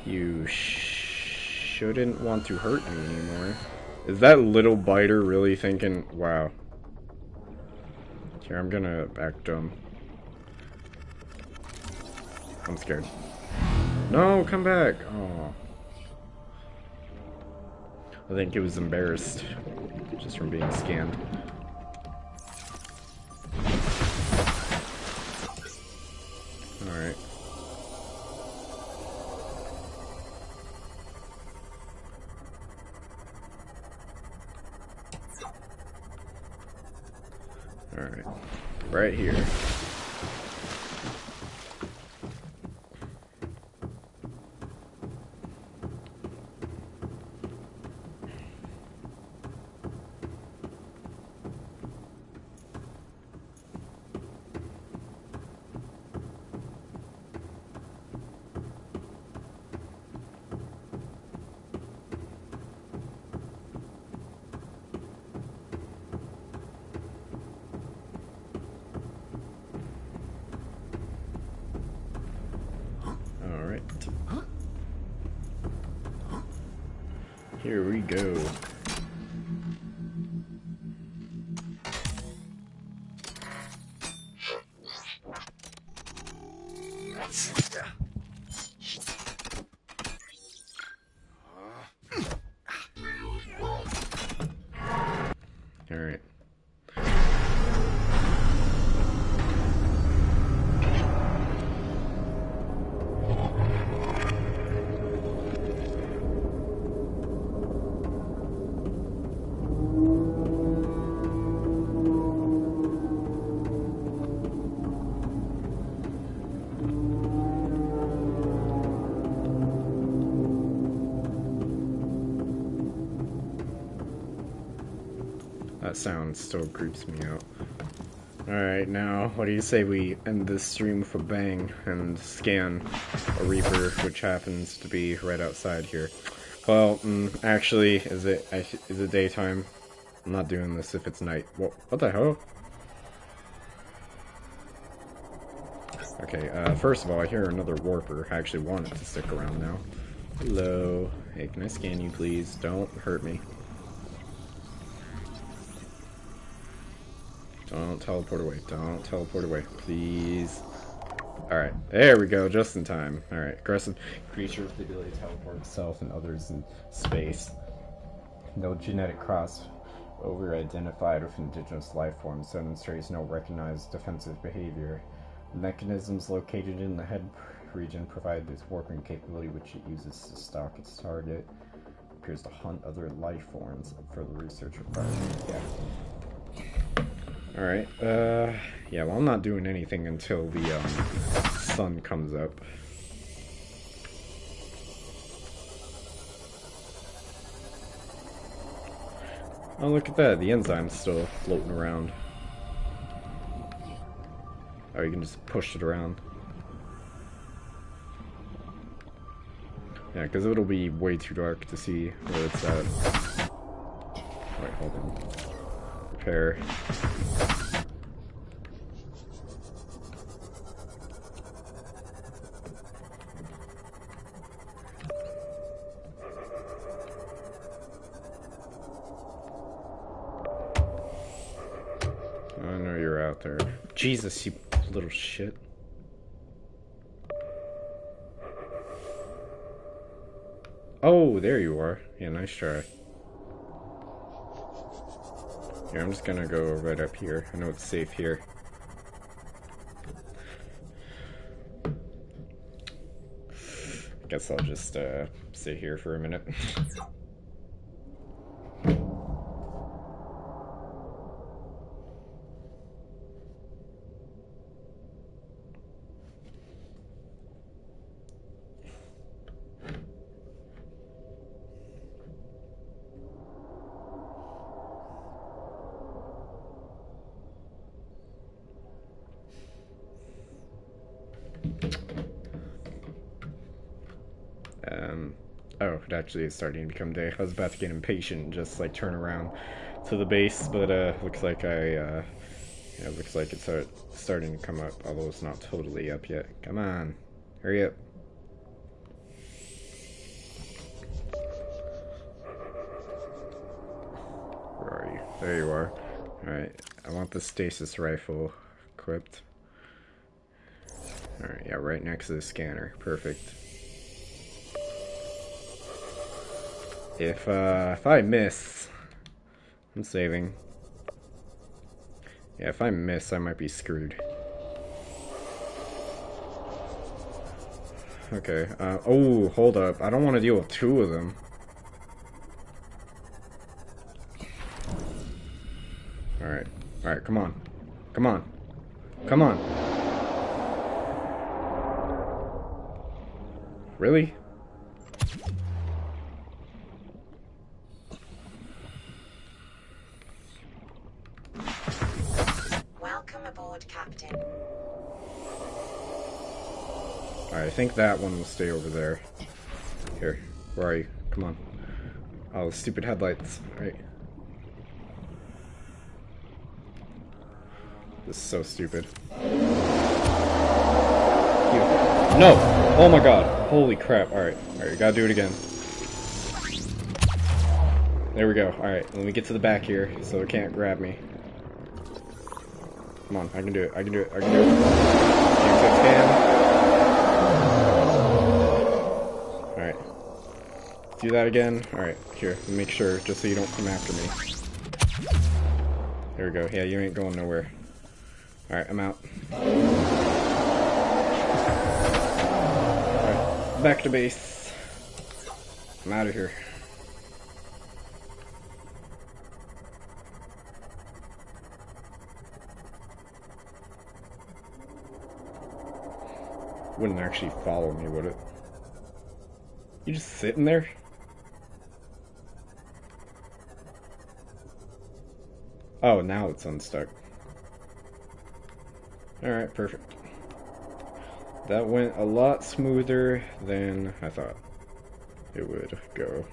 you shouldn't want to hurt me anymore. Is that little biter really thinking, wow. Here, I'm gonna act dumb. I'm scared. No, come back! Oh. I think it was embarrassed, just from being scanned. Alright. Alright. Right here. Here we go. That sound still creeps me out. Alright, now, what do you say we end this stream with a bang and scan a Reaper, which happens to be right outside here? Well, actually, is it daytime? I'm not doing this if it's night. What the hell? Okay, first of all, I hear another warper. I actually want it to stick around now. Hello. Hey, can I scan you, please? Don't hurt me. Don't teleport away. Don't teleport away. Please. Alright. There we go. Just in time. Alright. Aggressive creature with the ability to teleport itself and others in space. No genetic crossover identified with indigenous life forms. Demonstrates no recognized defensive behavior. Mechanisms located in the head region provide this warping capability, which it uses to stalk its target. Appears to hunt other life forms. Further research required. Yeah. Alright, yeah, well, I'm not doing anything until the, sun comes up. Oh, look at that, the enzyme's still floating around. Oh, you can just push it around. Yeah, because it'll be way too dark to see where it's at. Wait, hold on. Repair. I know you're out there. Jesus, you little shit. Oh, there you are. Yeah, nice try. Here, I'm just gonna go right up here. I know it's safe here. I guess I'll just sit here for a minute. Oh, it actually is starting to become day. I was about to get impatient and just like turn around to the base, but looks like yeah, looks like it's starting to come up, although it's not totally up yet. Come on, hurry up. Where are you? There you are. Alright, I want the stasis rifle equipped. Alright, yeah, right next to the scanner. Perfect. If I miss, I'm saving. Yeah, if I miss, I might be screwed. Okay, oh, hold up. I don't want to deal with two of them. Alright, alright, come on. Come on. Come on. Really? Captain. Alright, I think that one will stay over there. Here, where are you? Come on. Oh, stupid headlights. Alright. This is so stupid. No! Oh my god. Holy crap. Alright, alright, gotta do it again. There we go. Alright, let me get to the back here so it can't grab me. Come on, I can do it, I can do it, I can do it. Alright. Do that again. Alright, here, make sure, just so you don't come after me. There we go. Yeah, you ain't going nowhere. Alright, I'm out. Alright, back to base. I'm out of here. Wouldn't actually follow me, would it? You just sitting there? Oh, now it's unstuck. Alright, perfect. That went a lot smoother than I thought it would go.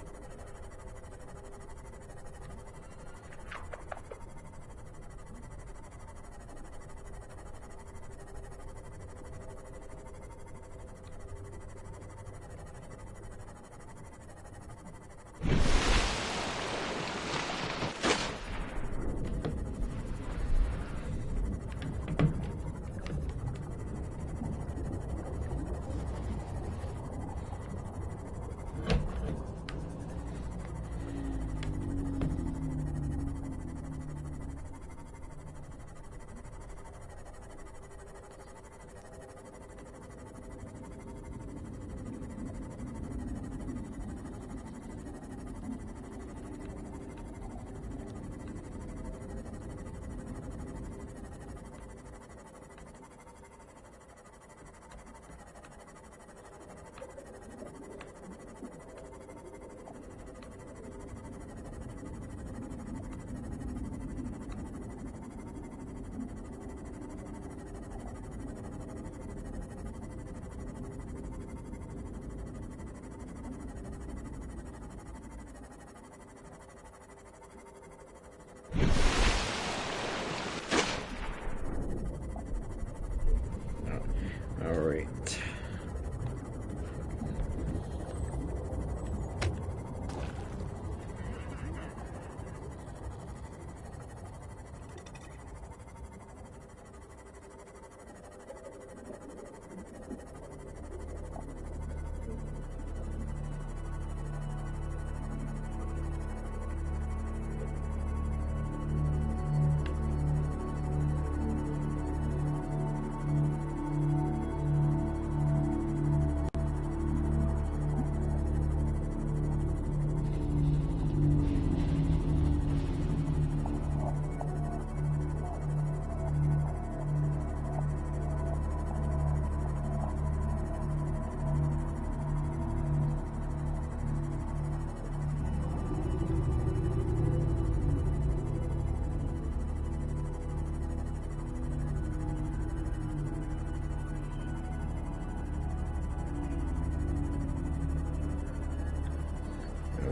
Alright.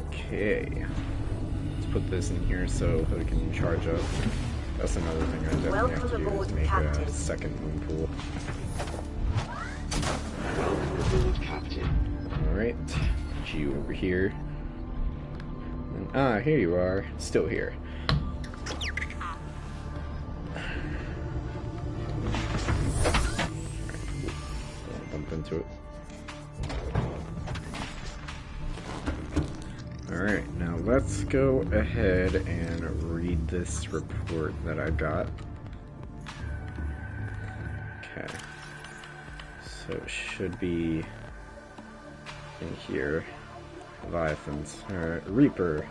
Okay. Let's put this in here so it can charge up. That's another thing I definitely have to do is make a second moon pool. Welcome aboard, Captain. Alright. Put you over here. And, here you are. Still here. Don't bump into it. Alright, now let's go ahead and read this report that I got. Okay. So it should be in here. Leviathans. Alright, Reaper.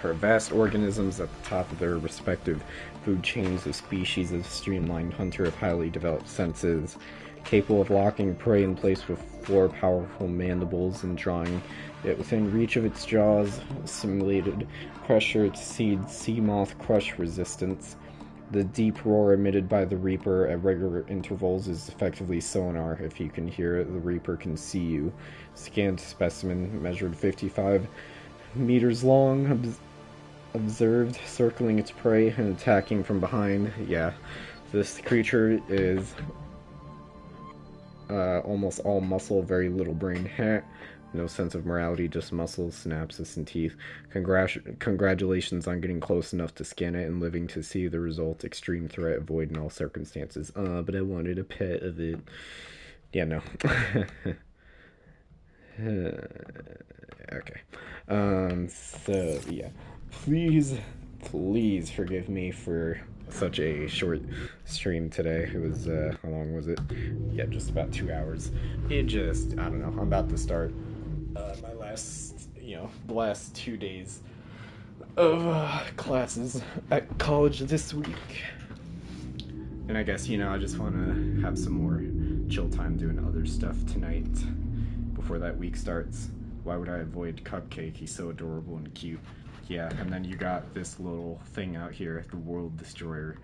Are vast organisms at the top of their respective food chains of species of streamlined hunter of highly developed senses, capable of locking prey in place with 4 powerful mandibles and drawing it within reach of its jaws, simulated pressure exceeds sea moth crush resistance. The deep roar emitted by the Reaper at regular intervals is effectively sonar. If you can hear it, the Reaper can see you. Scanned specimen measured 55 meters long, observed circling its prey and attacking from behind. Yeah, this creature is almost all muscle, very little brain. No sense of morality, just muscles, synapses, and teeth. Congratulations on getting close enough to scan it and living to see the result. Extreme threat, avoid in all circumstances. But I wanted a pet of it. Yeah, no. Okay. So, yeah. Please forgive me for such a short stream today. It was, how long was it? Yeah, just about 2 hours. I don't know, I'm about to start my the last 2 days of classes at college this week. And I guess, I just want to have some more chill time doing other stuff tonight before that week starts. Why would I avoid Cupcake? He's so adorable and cute. yeah, and then you got this little thing out here, the World Destroyer.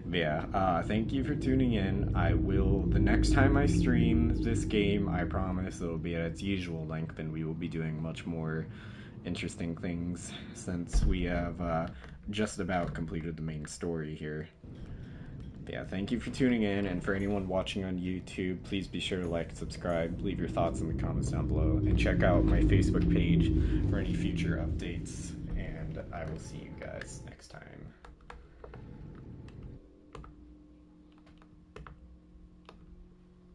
Yeah, thank you for tuning in. I will, the next time I stream this game, I promise it'll be at its usual length, and we will be doing much more interesting things, since we have just about completed the main story here. Yeah, thank you for tuning in, and for anyone watching on YouTube, please be sure to like, subscribe, leave your thoughts in the comments down below, and check out my Facebook page for any future updates, and I will see you guys next time.